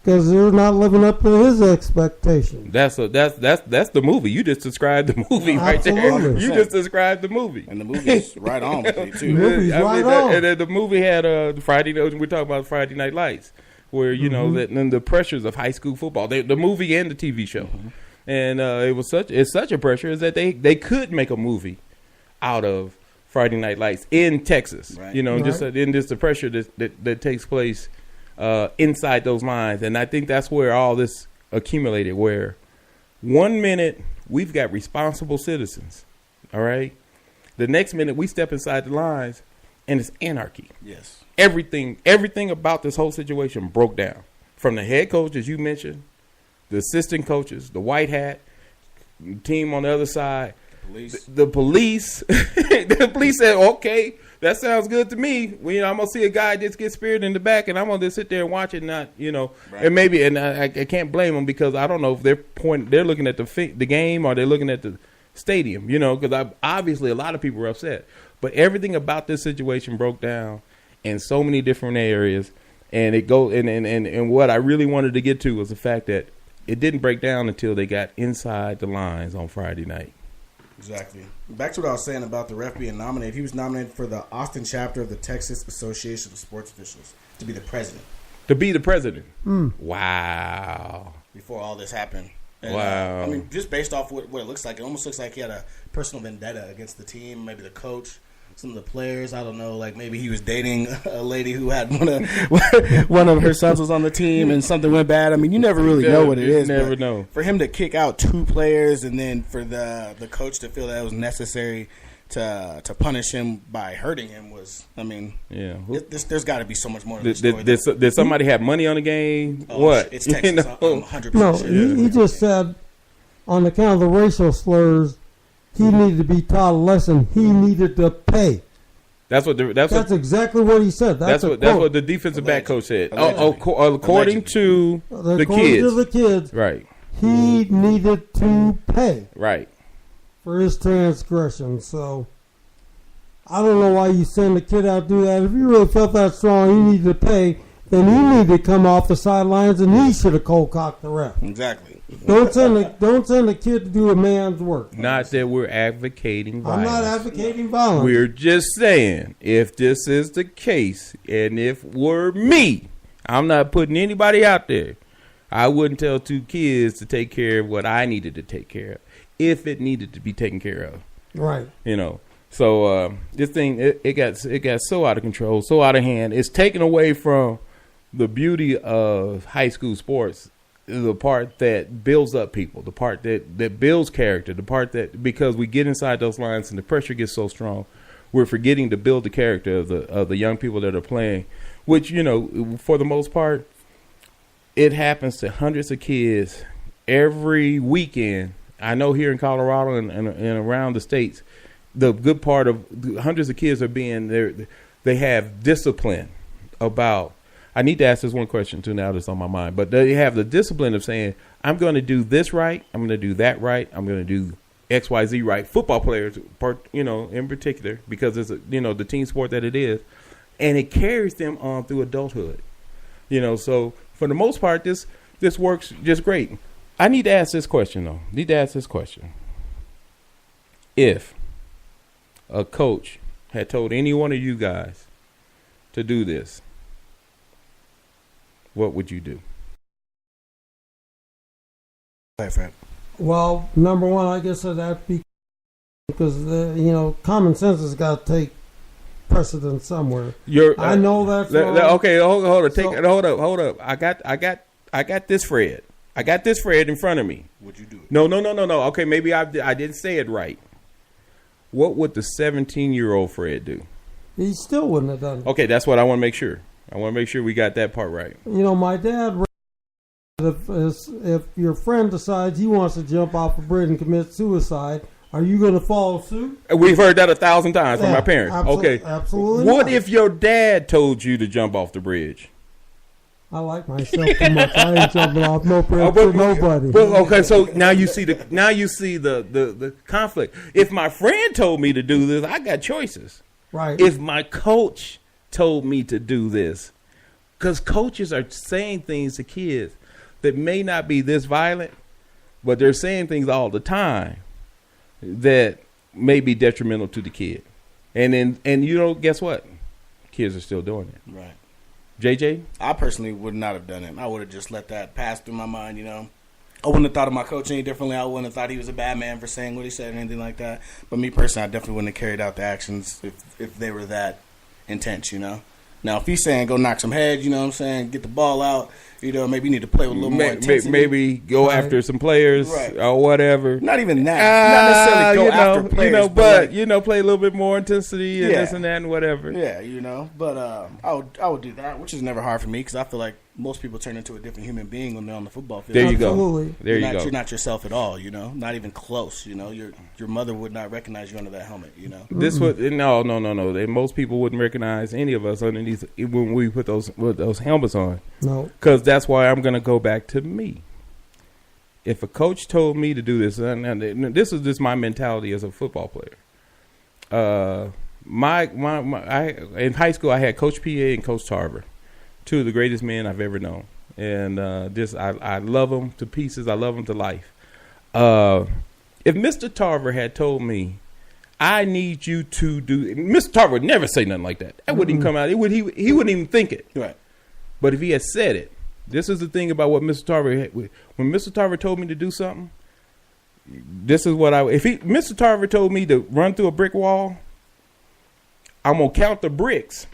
C: Because they're not living up to his expectations.
B: That's the movie. You just described the movie right there. You just described the movie.
D: And the movie's right on with you, too.
C: The movie's right on.
B: And the movie had Friday. We're talking about Friday Night Lights, where and the pressures of high school football. The movie and the TV show, and it's such a pressure is that they could make a movie out of Friday Night Lights in Texas. Right. Just the pressure that takes place. Inside those lines, and I think that's where all this accumulated, where 1 minute we've got responsible citizens, all right, the next minute we step inside the lines and it's anarchy.
D: Yes.
B: Everything about this whole situation broke down, from the head coach, as you mentioned, the assistant coaches, the white hat, team on the other side. The police, the police said, "Okay, that sounds good to me. Well, I'm gonna see a guy just get speared in the back, and I'm gonna just sit there and watch it, not, right. And maybe, and I can't blame them because I don't know if they're looking at the game or they're looking at the stadium, because obviously a lot of people were upset, but everything about this situation broke down in so many different areas, and and what I really wanted to get to was the fact that it didn't break down until they got inside the lines on Friday night.
D: Exactly. Back to what I was saying about the ref being nominated. He was nominated for the Austin chapter of the Texas Association of Sports Officials to be the president.
B: To be the president? Wow.
D: Before all this happened. And,
B: wow.
D: I mean, just based off what it looks like, it almost looks like he had a personal vendetta against the team, maybe the coach, some of the players. I don't know. Like maybe he was dating a lady who had one of her sons was on the team and something went bad. I mean, you never really know what it is.
B: You never know.
D: For him to kick out 2 players and then for the coach to feel that it was necessary to punish him by hurting him was, I mean,
B: yeah.
D: There's got to be so much more.
B: Did somebody have money on the game? What?
D: It's Texas. I'm 100%
C: no,
D: sure.
C: he just said on account of the racial slurs, he needed to be taught a lesson. He needed to pay.
B: That's
C: exactly what he said. That's
B: what the defensive back coach said. According to the kids, right?
C: He needed to pay,
B: right,
C: for his transgression. So I don't know why you send a kid out to do that. If you really felt that strong, he needed to pay. Then he needed to come off the sidelines, and he should have cold-cocked the ref.
D: Exactly.
C: Don't send a kid to do a man's work.
B: Not that we're advocating violence.
C: I'm not advocating violence.
B: We're just saying, if this is the case, and if were me, I'm not putting anybody out there, I wouldn't tell 2 kids to take care of what I needed to take care of, if it needed to be taken care of.
C: Right.
B: So this thing, it got so out of control, so out of hand. It's taken away from the beauty of high school sports, the part that builds up people, the part that builds character, the part that, because we get inside those lines and the pressure gets so strong, we're forgetting to build the character of the young people that are playing, which, for the most part, it happens to hundreds of kids every weekend. I know here in Colorado and around the states, the good part of hundreds of kids are being there. They have discipline about, I need to ask this one question too now that's on my mind, but they have the discipline of saying, I'm going to do this right, I'm going to do that right, I'm going to do XYZ right. Football players, in particular, because it's the team sport that it is, and it carries them on through adulthood. So for the most part, this works just great. I need to ask this question though. If a coach had told any one of you guys to do this, what would you do?
D: Hey, Fred.
C: Well, number one, I guess that'd be because common sense has got to take precedence somewhere. I know that's wrong.
B: Okay. Hold up. Hold up. I got this, Fred. I got this, Fred, in front of me.
D: Would you do it?
B: No. Okay, maybe I didn't say it right. What would the 17-year-old Fred do?
C: He still wouldn't have done it.
B: Okay, that's what I want to make sure. I want to make sure we got that part right.
C: My dad, if your friend decides he wants to jump off a bridge and commit suicide, are you going to follow suit?
B: We've heard that 1,000 times from our parents. Okay.
C: Absolutely.
B: What if your dad told you to jump off the bridge?
C: I like myself too much. I ain't jumping off no bridge for nobody.
B: Okay, so now you see the conflict. If my friend told me to do this, I got choices.
C: Right.
B: If my coach told me to do this, because coaches are saying things to kids that may not be this violent, but they're saying things all the time that may be detrimental to the kid. And guess what? Kids are still doing it.
D: Right.
B: JJ?
D: I personally would not have done it. I would have just let that pass through my mind, I wouldn't have thought of my coach any differently. I wouldn't have thought he was a bad man for saying what he said or anything like that. But me personally, I definitely wouldn't have carried out the actions if they were that intense, Now, if he's saying go knock some heads, get the ball out, maybe you need to play with a little more intensity.
B: Maybe go after some players or whatever.
D: Not even that. Not necessarily go after players.
B: But play a little bit more intensity and this and that and whatever.
D: Yeah, but I would do that, which is never hard for me because I feel like most people turn into a different human being when they're on the football field.
B: There you
C: Absolutely.
B: go. There you go.
D: You're not yourself at all, you know, not even close. You know, your mother would not recognize you under that helmet. You know,
B: this would no. Most people wouldn't recognize any of us underneath when we put those helmets on.
C: No,
B: because that's why I'm going to go back to me. If a coach told me to do this, and this is just my mentality as a football player. In high school, I had Coach PA and Coach Tarver, two of the greatest men I've ever known, and I love them to pieces. I love them to life. If Mr. Tarver had told me, I need you to do, Mr. Tarver would never say nothing like that. That wouldn't even come out. He wouldn't even think it.
D: Right.
B: But if he had said it, this is the thing about what Mr. Tarver had. When Mr. Tarver told me to do something, this is what Mr. Tarver told me to run through a brick wall, I'm going to count the bricks,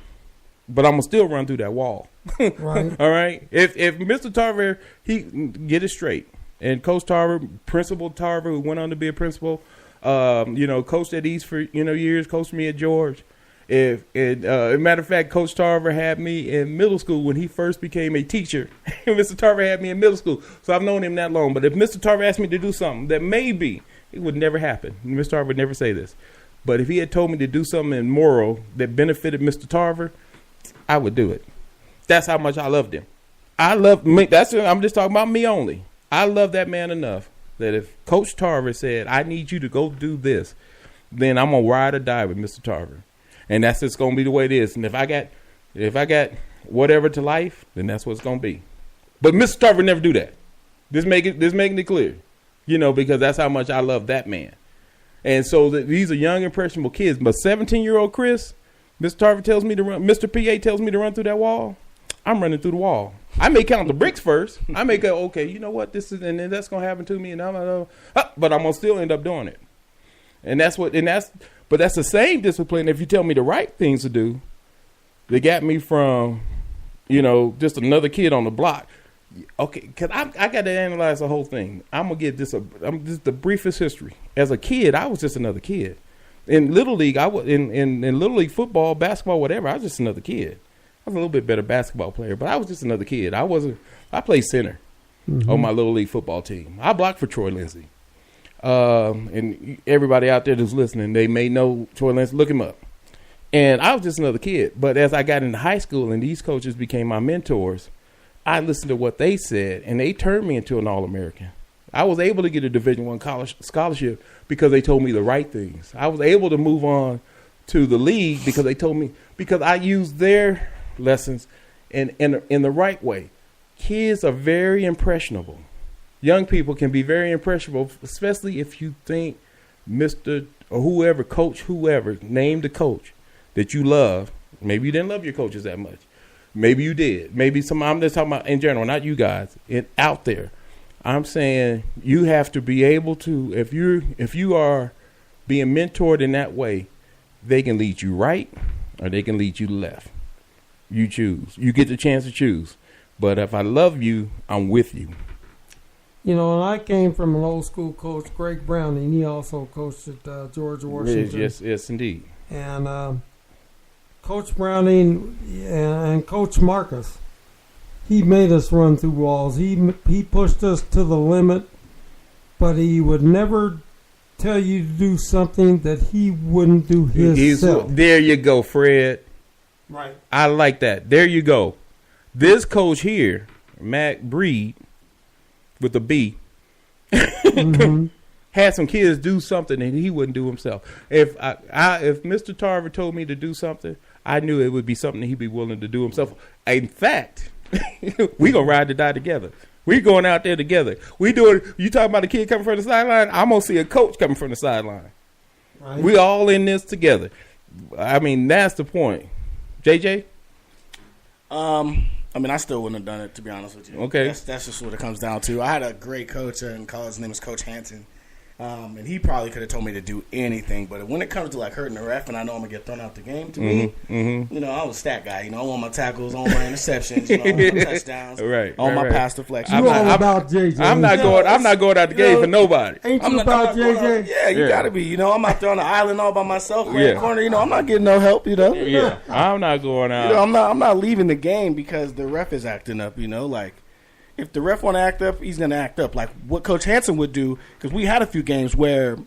B: but I'm going to still run through that wall.
C: right.
B: All right? If Mr. Tarver, he get it straight. And Coach Tarver, Principal Tarver, who went on to be a principal, coached at East for, years, coached me at George. As a matter of fact, Coach Tarver had me in middle school when he first became a teacher. Mr. Tarver had me in middle school, so I've known him that long. But if Mr. Tarver asked me to do something that maybe it would never happen, Mr. Tarver would never say this. But if he had told me to do something immoral that benefited Mr. Tarver, I would do it. That's how much I loved him. I love me. I'm just talking about me only. I love that man enough that if Coach Tarver said, I need you to go do this, then I'm going to ride or die with Mr. Tarver. And that's just going to be the way it is. And if I got whatever to life, then that's what it's going to be. But Mr. Tarver never do that. Just making it clear, because that's how much I love that man. And so these are young, impressionable kids. But 17-year-old Chris, Mr. Tarver tells me to run. Mr. PA tells me to run through that wall. I'm running through the wall. I may count the bricks first. I may go, okay, you know what, this is, and then that's gonna happen to me, and but I'm gonna still end up doing it. But that's the same discipline. If you tell me the right things to do, they got me from, just another kid on the block. Okay, because I got to analyze the whole thing. I'm gonna get this. Just the briefest history. As a kid, I was just another kid. In Little League, I was in Little League football, basketball, whatever. I was just another kid. I was a little bit better basketball player, but I was just another kid. I played center on my Little League football team. I blocked for Troy Lindsey. And everybody out there that's listening, they may know Troy Lindsey. Look him up. And I was just another kid. But as I got into high school and these coaches became my mentors, I listened to what they said, and they turned me into an All-American. I was able to get a Division I college scholarship because they told me the right things. I was able to move on to the league because they told me, because I used their lessons in the right way. Kids are very impressionable. Young people can be very impressionable, especially if you think Mr. or whoever, coach, whoever, name the coach that you love. Maybe you didn't love your coaches that much. Maybe you did. Maybe I'm just talking about in general, not you guys, out there. I'm saying you have to be able to, if you are being mentored in that way, they can lead you right or they can lead you left. You choose. You get the chance to choose. But if I love you, I'm with you.
C: And I came from an old school coach, Greg Browning. He also coached at George Washington.
B: Yes, indeed.
C: And Coach Browning and Coach Marcus, he made us run through walls. He pushed us to the limit, but he would never tell you to do something that he wouldn't do himself.
B: There you go, Fred.
C: Right.
B: I like that. There you go. This coach here, Mac Breed, with a B, had some kids do something that he wouldn't do himself. If Mr. Tarver told me to do something, I knew it would be something that he'd be willing to do himself. In fact, we gonna ride to die together. We going out there together. You talking about a kid coming from the sideline? I'm gonna see a coach coming from the sideline. Right. We all in this together. I mean, that's the point. JJ?
D: I still wouldn't have done it, to be honest with you.
B: Okay.
D: That's just what it comes down to. I had a great coach in college. His name was Coach Hanson. And he probably could have told me to do anything, but when it comes to like hurting the ref, and I know I'm gonna get thrown out the game, to me, you know, I'm a stat guy. You know, I want my tackles, I want my interceptions, you know, I want my touchdowns, my pass deflections.
C: I'm all about JJ.
B: I'm not going out the game for nobody.
C: Ain't you about JJ?
D: Yeah, you gotta be. You know, I'm out there on the island all by myself, in the corner. You know, I'm not getting no help. You know,
B: I'm not going out.
D: You know, I'm not leaving the game because the ref is acting up. You know, like. If the ref want to act up, he's going to act up. Like what Coach Hansen would do, because we had a few games where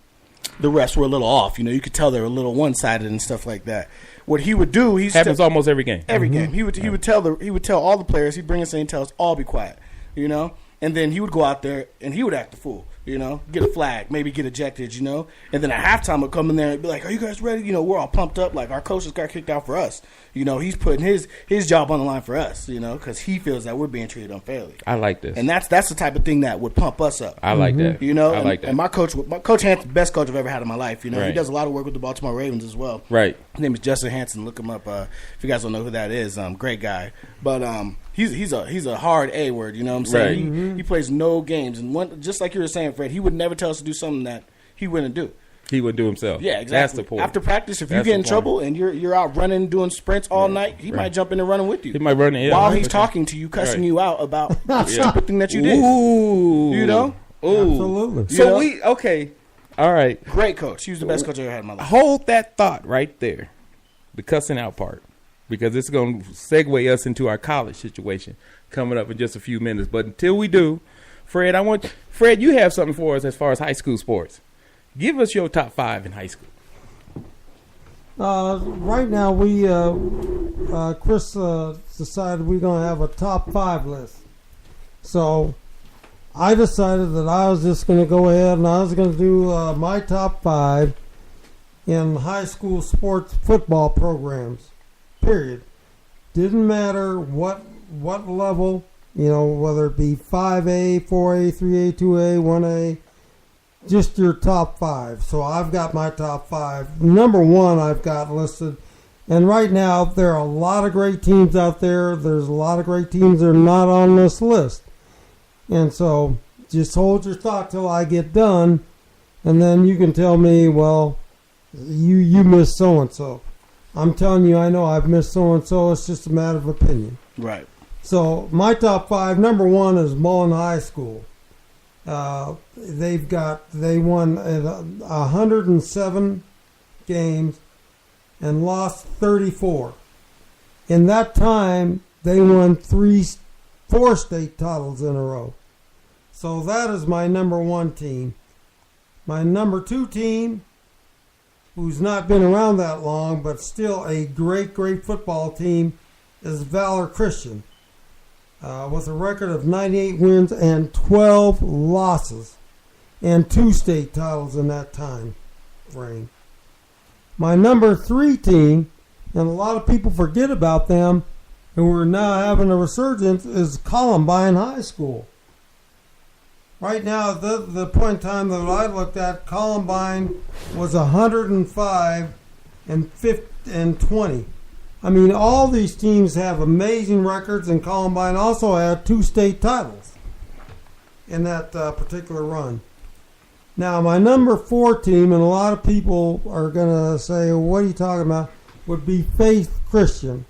D: the refs were a little off. You know, you could tell they were a little one-sided and stuff like that. What he would do,
B: happens almost every game.
D: Every game, he would tell all the players. He'd bring us in and tell us all be quiet. You know, and then he would go out there and he would act the fool. You know, get a flag, maybe get ejected, you know. And then at halftime, would come in there and be like, are you guys ready? You know, we're all pumped up. Like, our coach just got kicked out for us. You know, he's putting his job on the line for us, you know, because he feels that we're being treated unfairly.
B: I like this.
D: And that's the type of thing that would pump us up.
B: I like that.
D: You know,
B: I like that.
D: And my coach Hansen, the best coach I've ever had in my life. You know, he does a lot of work with the Baltimore Ravens as well.
B: Right.
D: His name is Justin Hansen. Look him up if you guys don't know who that is. Great guy. But he's a hard A word. You know what I'm saying?
B: Right.
D: He plays no games, and just like you were saying, Fred, he would never tell us to do something that he wouldn't do.
B: He would do himself.
D: Yeah, exactly.
B: That's the point.
D: After practice, if you get in trouble and you're out running, doing sprints all night, he might jump in and running with you.
B: He might run in
D: while he's talking to you, cussing you out about the stupid thing that you did.
B: Ooh,
D: you know?
B: Ooh.
C: Absolutely.
B: So all right.
D: Great coach. He was the best coach I ever had in my life.
B: Hold that thought right there, the cussing out part, because it's going to segue us into our college situation coming up in just a few minutes. But until we do, Fred, you have something for us as far as high school sports. Give us your top 5 in high school.
C: Right now, we Chris decided we're going to have a top 5 list. So I decided that I was just going to go ahead and I was going to do my top 5 in high school sports football programs. Period. Didn't matter what level, you know, whether it be 5A, 4A, 3A, 2A, 1A. Just your top 5. So I've got my top 5. Number 1 I've got listed. And right now, there are a lot of great teams out there. There's a lot of great teams that are not on this list. And so just hold your thought till I get done. And then you can tell me, well, you missed so-and-so. I'm telling you, I know I've missed so-and-so. It's just a matter of opinion.
D: Right.
C: So my top 5, number 1 is Mullen High School. They won 107 games and lost 34. In that time, they won 4 state titles in a row. So that is my number 1 team. My number 2 team, who's not been around that long, but still a great, great football team, is Valor Christian. With a record of 98 wins and 12 losses and 2 state titles in that time frame. My number 3 team, and a lot of people forget about them, who are now having a resurgence, is Columbine High School. Right now, at the point in time that I looked at, Columbine was 105 and 20. I mean, all these teams have amazing records, and Columbine also had 2 state titles in that particular run. Now, my number 4 team, and a lot of people are going to say, well, what are you talking about, would be Faith Christian.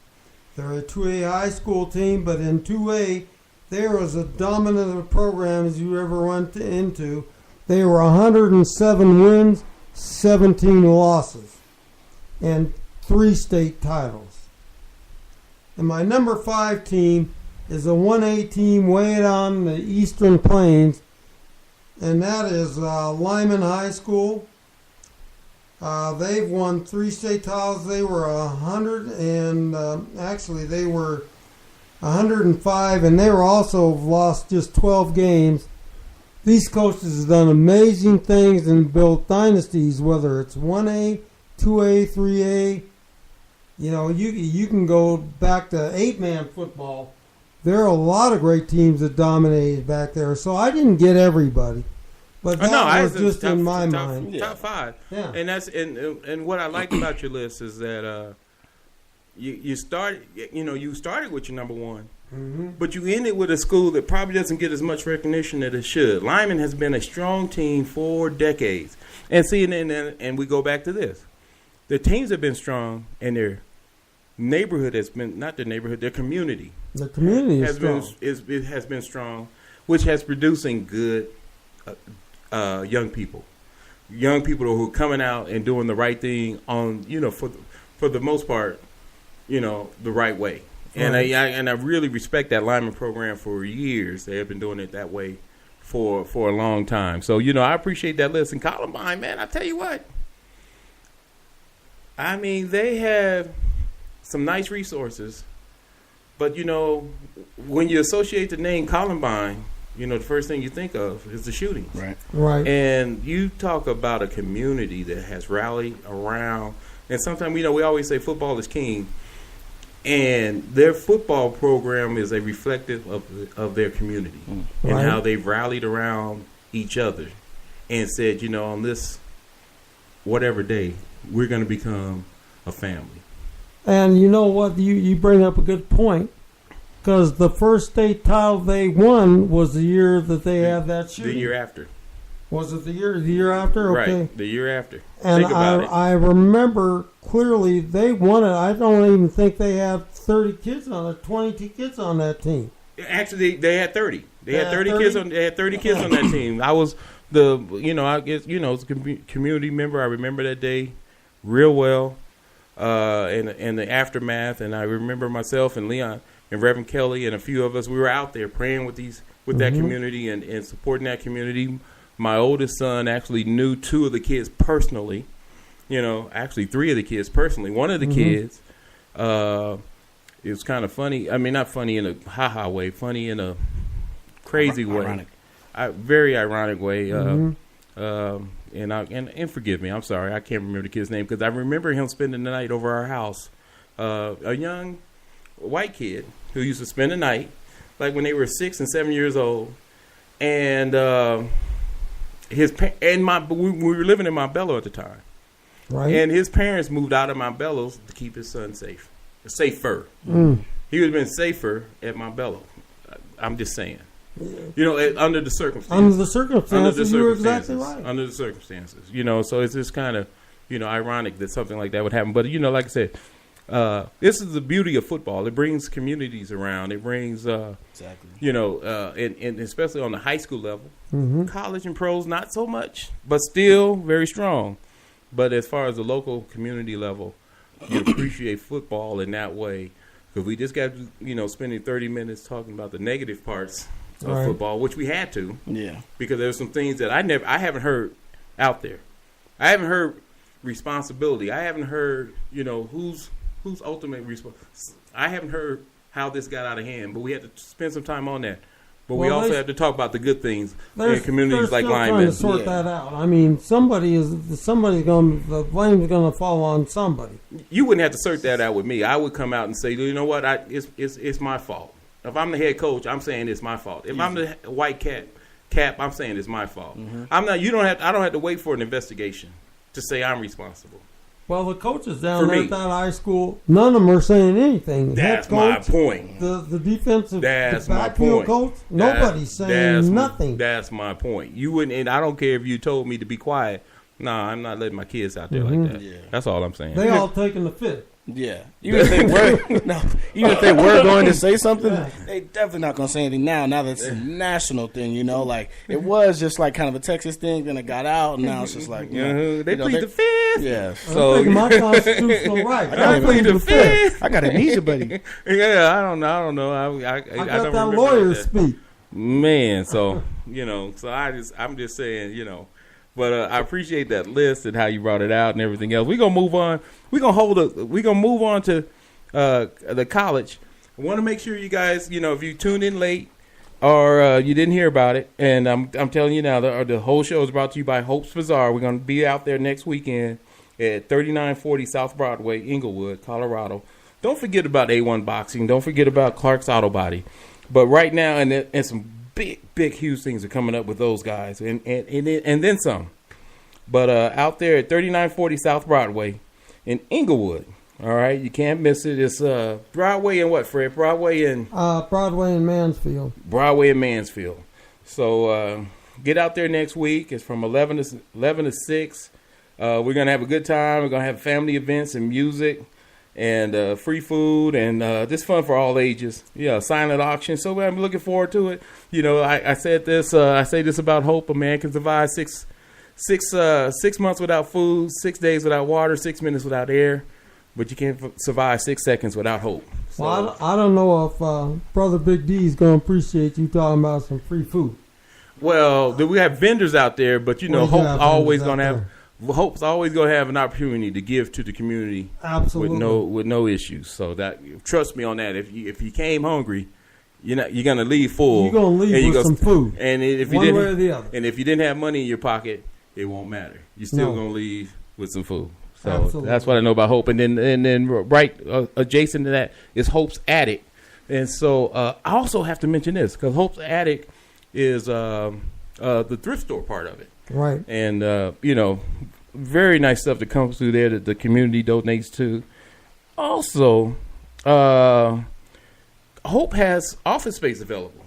C: They're a 2A high school team, but in 2A, they were as dominant a program as you ever went into. They were 107 wins, 17 losses, and 3 state titles. And my number 5 team is a 1A team way down in the Eastern Plains, and that is Lyman High School. They've won 3 state titles. They were 105, and they were also lost just 12 games. These coaches have done amazing things and built dynasties, whether it's 1A, 2A, 3A. You know, you can go back to 8-man football. There are a lot of great teams that dominated back there. So I didn't get everybody, but that was just in my mind.
B: Top 5. Yeah. And that's and what I like about your list is that you started with your number 1, but you end it with a school that probably doesn't get as much recognition that it should. Lyman has been a strong team for decades. And see, and we go back to this. The teams have been strong, and their neighborhood has been, not their neighborhood, their community.
C: The community
B: has been strong, which has producing good young people. Young people who are coming out and doing the right thing on, for the most part, the right way. And I really respect that Lyman program for years. They have been doing it that way for a long time. So, I appreciate that list. And Columbine, man, I tell you what. I mean, they have some nice resources. But, when you associate the name Columbine, the first thing you think of is the shootings.
C: Right.
B: And you talk about a community that has rallied around. And sometimes, we always say football is king. And their football program is a reflective of their community and how they've rallied around each other and said, on this whatever day, we're going to become a family. And
C: you know what? You bring up a good point, because the first state title they won was the year that they had that shooting.
B: The year after.
C: Was it the year after? Okay.
B: Right, the year after.
C: And I remember clearly they won it. I don't even think they had 30 kids on it, 22 kids on that team.
B: Actually, they had 30. They had 30 kids on. They had 30 kids on that team. I was I guess as a community member, I remember that day real well, and the aftermath. And I remember myself and Leon and Reverend Kelly and a few of us. We were out there praying with that community and supporting that community. My oldest son actually knew 2 of the kids personally. Actually 3 of the kids personally. One of the kids, it was kind of funny. I mean, not funny in a ha-ha way, funny in a crazy way.
D: Ironic.
B: Very ironic way. And forgive me, I'm sorry, I can't remember the kid's name, because I remember him spending the night over our house. A young white kid who used to spend the night, like when they were 6 and 7 years old. And we were living in Montbello at the time.
C: Right.
B: And his parents moved out of Montbello to keep his son safer. He would have been safer at Montbello. I'm just saying. Under the circumstances.
C: You're exactly right.
B: Under the circumstances. So it's just kind of, ironic that something like that would happen. But, like I said, this is the beauty of football. It brings communities around. It brings,
D: exactly.
B: And especially on the high school level. College and pros, not so much, but still very strong. But as far as the local community level, you appreciate football in that way. Because we just got, spending 30 minutes talking about the negative parts of football, which we had to.
D: Yeah.
B: Because there's some things that I haven't heard out there. I haven't heard responsibility. I haven't heard, who's ultimate responsibility. I haven't heard how this got out of hand, but we had to spend some time on that. But we also have to talk about the good things in communities like Lyman.
C: Trying to sort that out. I mean, the blame is going to fall on somebody.
B: You wouldn't have to sort that out with me. I would come out and say, you know what? It's my fault. If I'm the head coach, I'm saying it's my fault. If I'm the white cap, I'm saying it's my fault. I'm not. I don't have to wait for an investigation to say I'm responsible.
C: Well, the coaches down there at that high school, none of them are saying anything.
B: That's my point.
C: The defensive backfield coach, nobody's saying nothing.
B: That's my point. You wouldn't, and I don't care if you told me to be quiet. Nah, I'm not letting my kids out there like that. Yeah. That's all I'm saying.
C: They all taking the fit.
D: Yeah. Even if they were going to say something, they definitely not going to say anything now. Now that's a national thing, Like, it was just like kind of a Texas thing, then it got out, and now it's just like,
B: they plead the fifth.
D: Yeah.
C: So my constitutional right.
B: I plead the fifth.
D: I got amnesia, buddy.
B: Yeah, I don't know. I
C: got that lawyer speak.
B: Man, so, so I'm just saying, But I appreciate that list and how you brought it out and everything else. We're gonna move on. We're gonna move on to the college. I want to make sure you guys, if you tuned in late or you didn't hear about it, and I'm telling you now, the whole show is brought to you by Hope's Bazaar. We're gonna be out there next weekend at 3940 South Broadway, Inglewood, Colorado. Don't forget about A1 Boxing. Don't forget about Clark's Auto Body. But right now, and some big, huge things are coming up with those guys, and then some. But out there at 3940 South Broadway in Inglewood, All right, you can't miss it. It's Broadway and what, Fred? Broadway and
C: Mansfield.
B: Broadway and Mansfield. So get out there next week. It's from 11 to 6. We're gonna have a good time. We're gonna have family events and music and free food and just fun for all ages. Yeah, silent auction. So I'm looking forward to it. You know, I said this. I say this about hope. A man can survive 6 months without food, 6 days without water, 6 minutes without air, but you can't survive 6 seconds without hope. So,
C: well, I don't know if Brother Big D is going to appreciate you talking about some free food.
B: Well, we have vendors out there, but you know, Hope's always going to have an opportunity to give to the community.
C: Absolutely.
B: with no issues. So that, trust me on that. If you came hungry, you're going to leave full.
C: You're going to leave with some food.
B: And if you
C: one way or the other.
B: And if you didn't have money in your pocket, it won't matter. You're still going to leave with some food. So
C: Absolutely.
B: That's what I know about Hope. And then right adjacent to that is Hope's Attic. And so I also have to mention this because Hope's Attic is the thrift store part of it.
C: Right.
B: And, you know, very nice stuff that comes through there that the community donates to. Also, Hope has office space available.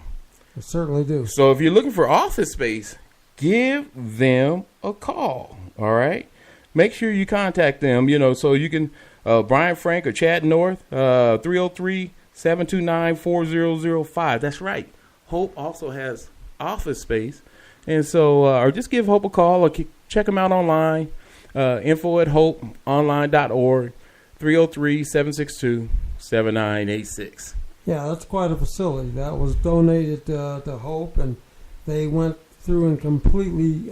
C: I certainly do.
B: So if you're looking for office space, give them a call, all right? Make sure you contact them, you know, so you can, Brian Frank or Chad North, 303-729-4005. That's right. Hope also has office space. And so, or just give Hope a call or check them out online, info@hopeonline.org, 303-762-7986.
C: Yeah, that's quite a facility. That was donated to Hope, and they went through and completely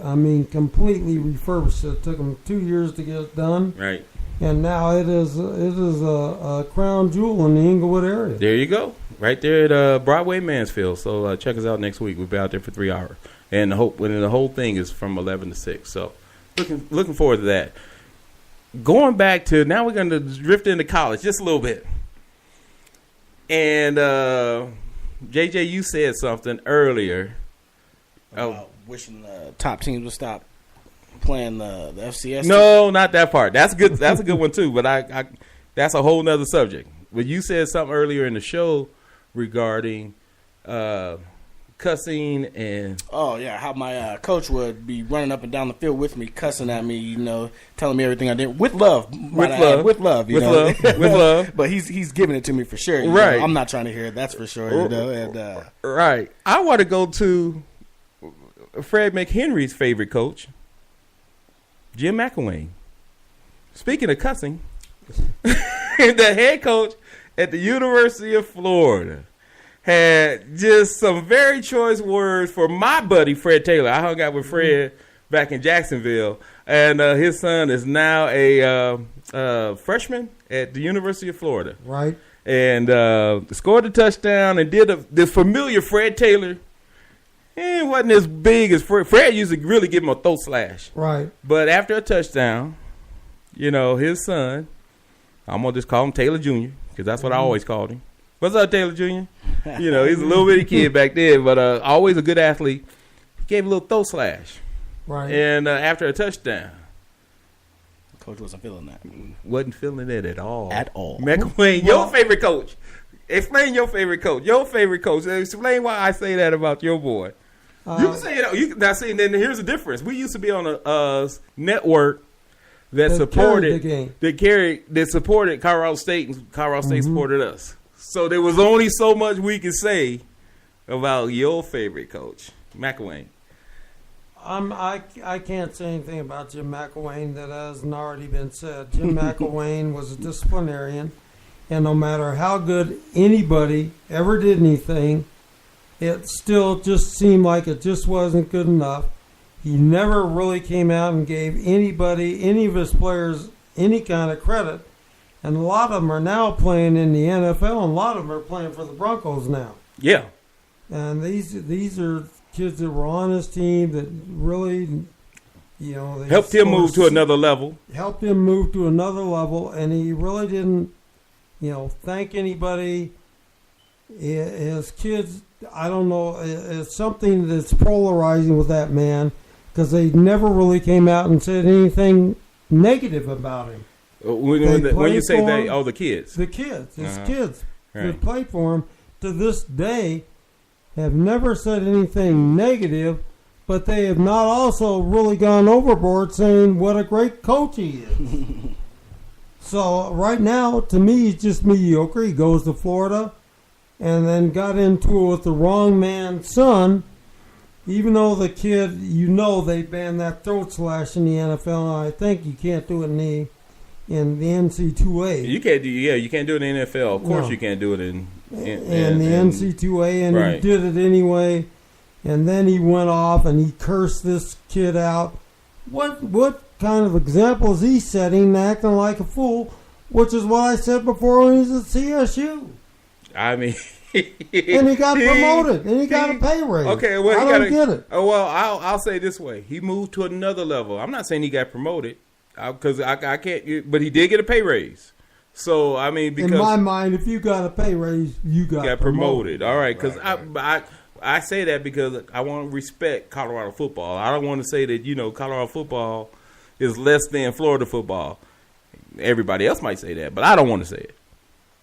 C: refurbished it. It took them 2 years to get it done.
B: Right.
C: And now it is a crown jewel in the Inglewood area.
B: There you go. Right there at Broadway Mansfield. So check us out next week. We'll be out there for 3 hours. And the whole thing is from 11 to 6. So looking forward to that. Going back to, now we're going to drift into college just a little bit. And JJ, you said something earlier.
D: Wishing the top teams would stop playing the FCS.
B: No, not that part. That's good. That's a good one too. But I that's a whole nother subject. But you said something earlier in the show regarding cussing and
D: how my coach would be running up and down the field with me, cussing at me, you know, telling me everything I did with love, with love. But he's giving it to me for sure.
B: Right.
D: Know? I'm not trying to hear it. That's for sure. You know. And
B: right. I want to go to Fred McHenry's favorite coach, Jim McElwain. Speaking of cussing, the head coach at the University of Florida had just some very choice words for my buddy Fred Taylor. I hung out with Fred back in Jacksonville, and his son is now a freshman at the University of Florida.
C: Right.
B: And scored a touchdown and did the familiar Fred Taylor. It wasn't as big as Fred. Fred used to really give him a throat slash.
C: Right.
B: But after a touchdown, you know, his son, I'm going to just call him Taylor Jr., because that's what I always called him. What's up, Taylor Jr.? You know, he's a little bitty kid back then, but always a good athlete. He gave a little throat slash.
C: Right.
B: And after a touchdown.
D: Coach wasn't feeling that.
B: Wasn't feeling it at all.
D: At all.
B: McElwain, your favorite coach. Explain your favorite coach. Your favorite coach. Explain why I say that about your boy. You can say it. Now, see, then here's the difference. We used to be on a network that supported Colorado State, and Colorado State supported us. So there was only so much we could say about your favorite coach, McElwain.
C: I can't say anything about Jim McElwain that hasn't already been said. Jim McElwain was a disciplinarian, and no matter how good anybody ever did anything, it still just seemed like it just wasn't good enough. He never really came out and gave anybody, any of his players, any kind of credit. And a lot of them are now playing in the NFL, and a lot of them are playing for the Broncos now.
B: Yeah.
C: And these are kids that were on his team that really, you know, they
B: helped him move to another level.
C: Helped him move to another level, and he really didn't, you know, thank anybody. His kids, I don't know, it's something that's polarizing with that man because they never really came out and said anything negative about him.
B: When you say they, the kids.
C: The kids. His kids that play for him to this day have never said anything negative, but they have not also really gone overboard saying what a great coach he is. So right now, to me, he's just mediocre. He goes to Florida and then got into it with the wrong man's son, even though the kid, they banned that throat slash in the NFL, and I think you can't do it in the NC2A.
B: You can't do it in the NFL. Of course you can't do it in
C: the NC2A, and he did it anyway. And then he went off and he cursed this kid out. What kind of example is he setting, acting like a fool? Which is what I said before when he was at CSU.
B: I mean,
C: and he got promoted, and he got a pay raise.
B: Okay, well,
C: I don't get it.
B: Well, I'll say it this way: he moved to another level. I'm not saying he got promoted, because I can't. But he did get a pay raise. So I mean, because
C: in my mind, if you got a pay raise, you got promoted.
B: All right, because I say that because I want to respect Colorado football. I don't want to say that Colorado football is less than Florida football. Everybody else might say that, but I don't want to say it.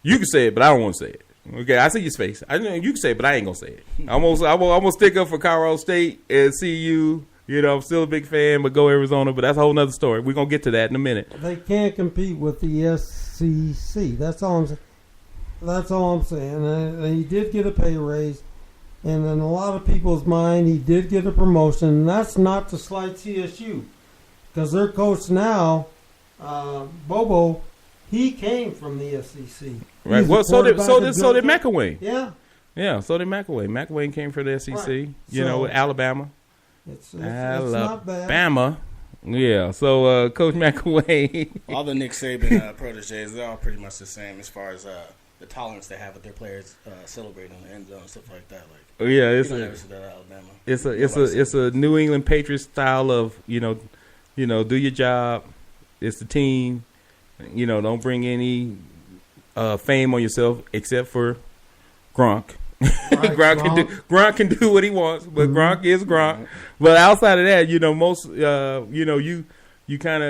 B: You can say it, but I don't want to say it. Okay, I see your face. I know you can say it, but I ain't gonna say it. I'm gonna stick up for Colorado State and CU. I'm still a big fan, but go Arizona. But that's a whole nother story. We're gonna get to that in a minute.
C: They can't compete with the SEC. That's all I'm saying. And he did get a pay raise, and in a lot of people's mind, he did get a promotion. And that's not to slight CSU, because their coach now, Bobo, he came from the SEC.
B: Right. Well, so did McElwain.
C: Yeah.
B: Yeah. So did McElwain. McElwain came from the SEC. Right. With Alabama.
C: It's not bad.
B: Alabama. Yeah. So Coach McElwain.
D: All the Nick Saban proteges, they're all pretty much the same as far as the tolerance they have with their players celebrating in the end zone and stuff like that. Like,
B: it's a New England Patriots style of do your job. It's the team. Don't bring any fame on yourself except for Gronk. Right, Gronk can do what he wants, but Gronk is Gronk. But outside of that, most you kind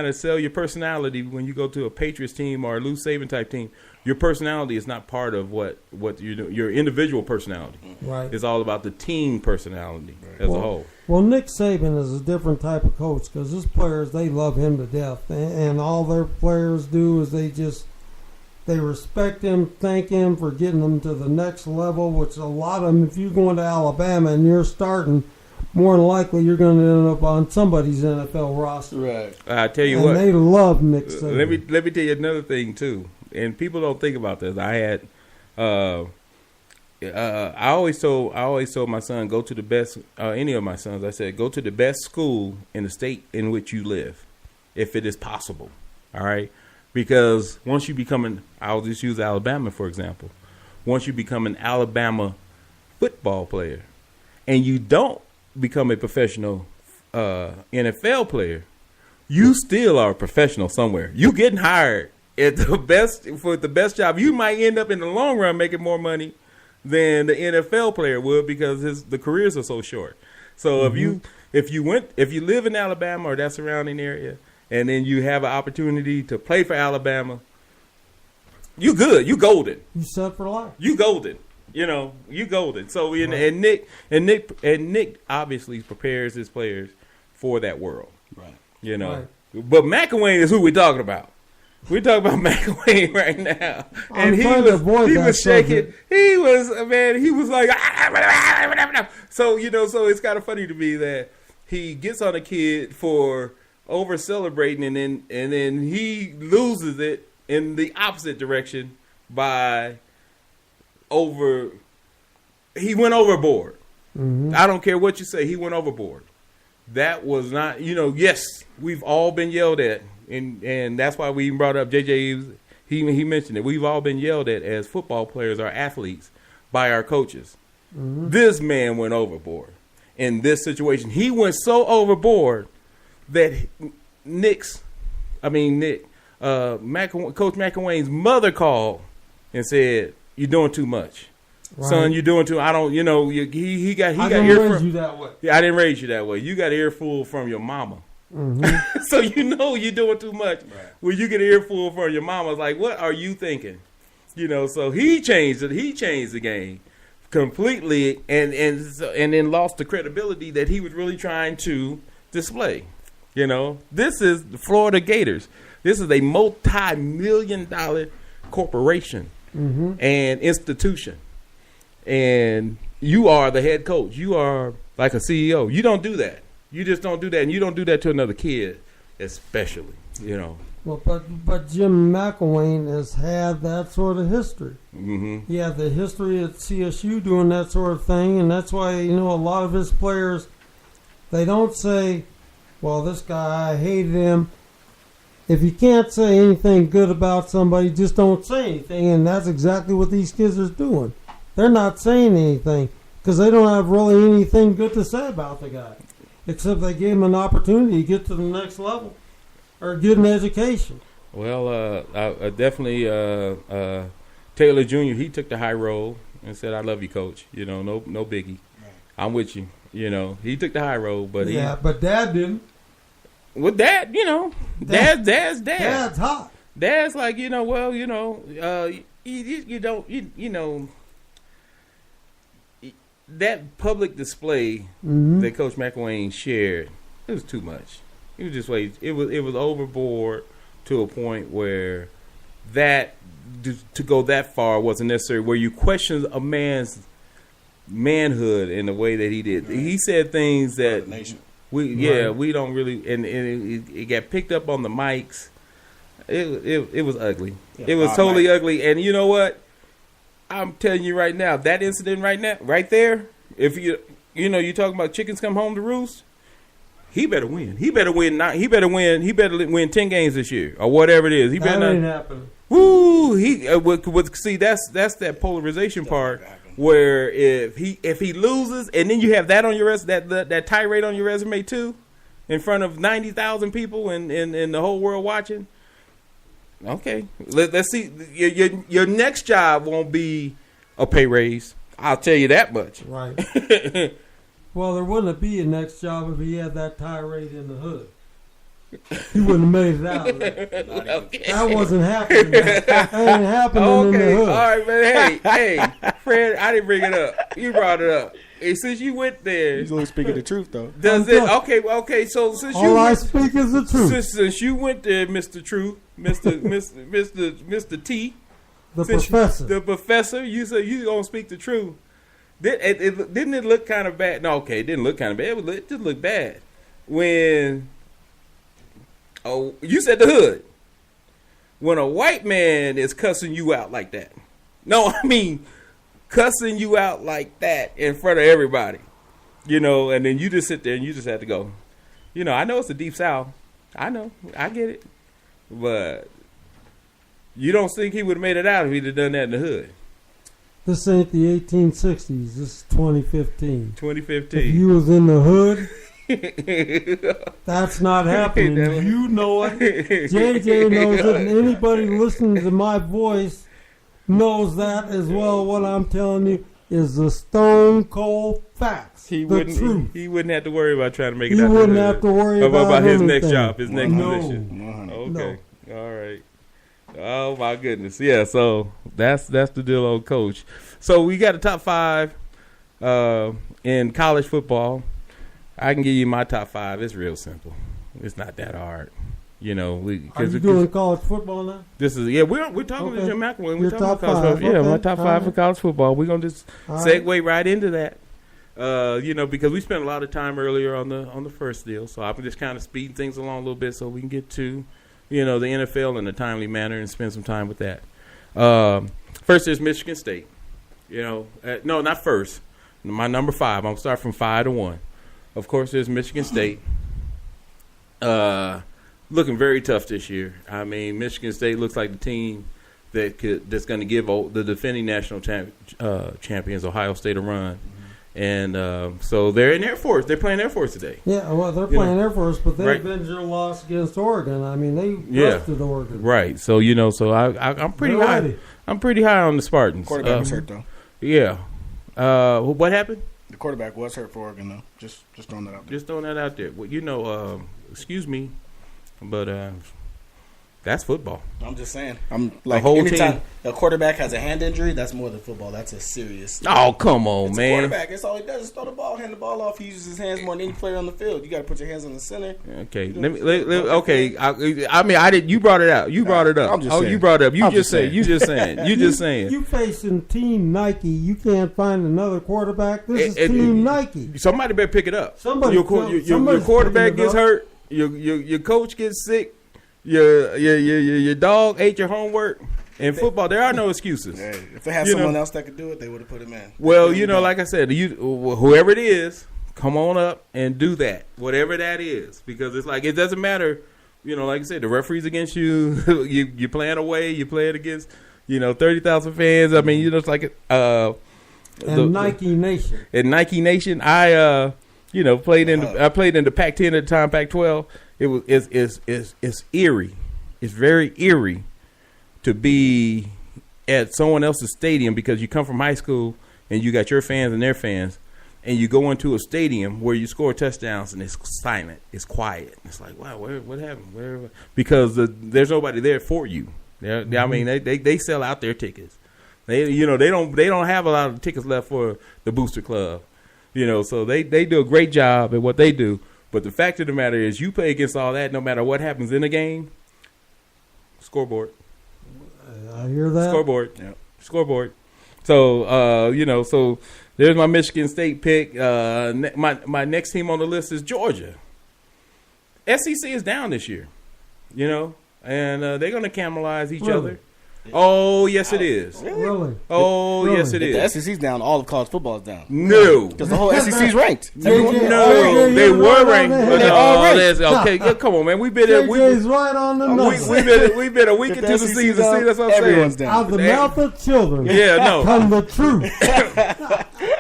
B: of sell your personality when you go to a Patriots team or a Lou Saban type team. Your personality is not part of what you do. Your individual personality.
C: Right.
B: It's all about the team personality as a whole.
C: Well, Nick Saban is a different type of coach because his players, they love him to death. And all their players do is they respect him, thank him for getting them to the next level, which a lot of them, if you're going to Alabama and you're starting, more than likely you're going to end up on somebody's NFL roster.
D: Right.
B: I tell you what.
C: And they love Nick Saban.
B: Let me tell you another thing, too. And people don't think about this. I always told my son, go to the best. Any of my sons, I said, go to the best school in the state in which you live, if it is possible. All right, because once you become I'll just use Alabama for example. Once you become an Alabama football player, and you don't become a professional NFL player, you still are a professional somewhere. You getting hired at the best job. You might end up in the long run making more money than the NFL player would because the careers are so short. So if you live in Alabama or that surrounding area, and then you have an opportunity to play for Alabama, you good. You golden.
C: You set for life.
B: You golden. You golden. So and Nick obviously prepares his players for that world.
D: Right.
B: Right. But McElwain is who we're talking about. We're talking about McElwain right now, and he was shaking. He was like, so so it's kind of funny to me that he gets on a kid for over celebrating, and then he loses it in the opposite direction by he went overboard.
C: Mm-hmm.
B: I don't care what you say, he went overboard. That was not, yes, we've all been yelled at. And that's why we even brought up JJ. He mentioned it. We've all been yelled at as football players or athletes by our coaches. Mm-hmm. This man went overboard in this situation. He went so overboard that Coach McElwain's mother called and said, "You're doing too much, son. You're doing too. I don't. He got.
C: I didn't raise you that way.
B: Yeah, I didn't raise you that way. You got an earful from your mama."
C: Mm-hmm.
B: So you know you're doing too much. Right. When you get an earful from your mama, like, what are you thinking? So he changed it. He changed the game completely, and then lost the credibility that he was really trying to display. This is the Florida Gators. This is a multi-million-dollar corporation and institution, and you are the head coach. You are like a CEO. You don't do that. You just don't do that, and you don't do that to another kid, especially.
C: Well, but Jim McElwain has had that sort of history. Mm-hmm. He had the history at CSU doing that sort of thing, and that's why a lot of his players, they don't say, "Well, this guy, I hated him." If you can't say anything good about somebody, just don't say anything, and that's exactly what these kids are doing. They're not saying anything because they don't have really anything good to say about the guy, except they gave him an opportunity to get to the next level or get an education.
B: Well, definitely Taylor Jr., he took the high road and said, "I love you, Coach. No biggie. Right. I'm with you." He took the high road, but
C: but Dad didn't.
B: Well, Dad, Dad's Dad.
C: Dad's hot.
B: Dad's like, you don't, that public display that Coach McElwain shared, it was too much. It was just it was overboard to a point where that to go that far wasn't necessary. Where you question a man's manhood in the way that he did. Right. He said things that we don't really, and it got picked up on the mics. It was ugly. Yeah, it was totally ugly. And you know what? I'm telling you right now, that incident right there, if you're talking about chickens come home to roost, he better win. He better win 10 games this year or whatever it is.
C: That ain't happening.
B: Woo! See, that's that polarization part where if he loses and then you have that on your that tirade on your resume too, in front of 90,000 people and the whole world watching. Okay, let's see. Your next job won't be a pay raise. I'll tell you that much.
C: Right. Well, there wouldn't be a next job if he had that tirade in the hood. He wouldn't have made it out. Okay. That wasn't happening. That ain't happening in the hood.
B: All right, man. Hey, Fred, I didn't bring it up. You brought it up. Hey, since you went there,
D: he's only speaking the truth, though.
B: Does it? Okay. So since
C: all I speak is the truth.
B: Since you went there, Mr. Truth, Mr. T,
C: the
B: professor, you said you gonna speak the truth. Didn't it look kind of bad? No, okay, it didn't look kind of bad. It just looked bad when. Oh, you said the hood. When a white man is cussing you out like that. No, I mean cussing you out like that in front of everybody. And then you just sit there and you just have to go. I know it's the Deep South. I know. I get it. But you don't think he would have made it out if he'd have done that in the hood.
C: This ain't the 1860s. This is 2015.
B: 2015.
C: If you was in the hood, that's not happening. You know it. JJ knows it, and anybody listening to my voice knows that as well. What I'm telling you is the stone cold facts.
B: He
C: wouldn't
B: have to worry about trying to make it out.
C: He wouldn't have to worry about
B: his
C: anything.
B: Next job, his next position. Okay. No. All right. Oh my goodness. Yeah, so that's the deal, old coach. So we got a top 5 in college football. I can give you my top 5. It's real simple. It's not that hard.
C: Are you doing college football now?
B: This is we're talking to Jim McElwain. We're talking
C: top
B: about college
C: 5.
B: football.
C: Okay.
B: Yeah, my top 5 for college football. We're gonna just segue right into that. Because we spent a lot of time earlier on the first deal, so I'm just kind of speeding things along a little bit so we can get to the NFL in a timely manner and spend some time with that. First is Michigan State. No, not first. My number 5. I'm gonna start from 5 to 1. Of course, there's Michigan State. Looking very tough this year. I mean, Michigan State looks like the team that's going to give the defending national champions Ohio State a run. And so they're in Air Force. They're playing Air Force today.
C: Yeah, well, they're playing Air Force, but they avenged their loss against Oregon. I mean, they rusted Oregon.
B: Right. So I'm pretty high. Ready. I'm pretty high on the Spartans.
D: Quarterback was hurt though.
B: Yeah. What happened?
D: The quarterback was hurt for Oregon, though. Just throwing that out there.
B: Just throwing that out there. Well, excuse me, but that's football.
D: I'm just saying. I'm like, anytime a quarterback has a hand injury, that's more than football. That's a serious.
B: Oh, come on, man.
D: Quarterback. That's all he does is throw the ball, hand the ball off. He uses his hands more than any player on the field. You got to put your hands on the center.
B: Okay. Okay. I mean, I did. You brought it out. You brought it up.
D: I'm just saying.
B: You brought it up. You just saying. You just saying.
C: You facing Team Nike. You can't find another quarterback. This is Team Nike.
B: Somebody better pick it up.
C: Your
B: quarterback gets hurt. Your coach gets sick. Your dog ate your homework. In football, there are no excuses.
D: Hey, if they had someone else that could do it, they would have put him in.
B: Well, like I said, whoever it is, come on up and do that, whatever that is, because it's like it doesn't matter. Like I said, the referee's against you. You're playing away. You play it against 30,000 fans. I mean, it's like
C: Nike Nation.
B: In Nike Nation, I played in the Pac-10 at the time, Pac-12. It's eerie. It's very eerie to be at someone else's stadium because you come from high school and you got your fans and their fans, and you go into a stadium where you score touchdowns and it's silent, it's quiet. It's like, wow, what happened? Because there's nobody there for you. I mean, they sell out their tickets. They don't have a lot of tickets left for the Booster Club. So they do a great job at what they do. But the fact of the matter is, you play against all that, no matter what happens in the game. Scoreboard.
C: I hear that.
B: Scoreboard. Yeah. Scoreboard. So so there's my Michigan State pick. My next team on the list is Georgia. SEC is down this year, and they're going to cannibalize each other. Oh, yes, it is.
C: Really?
B: Oh, really? Yes, it is.
D: The SEC's down. All of college football is down.
B: No.
D: Because the whole SEC's ranked.
B: No, they were ranked. They're all ranked. Okay, come on, man. We've been
C: JJ's right on the number.
B: We've been a week into the season. See, that's what I'm
D: Everyone's
B: saying.
D: down.
C: Out of the mouth of children come the truth.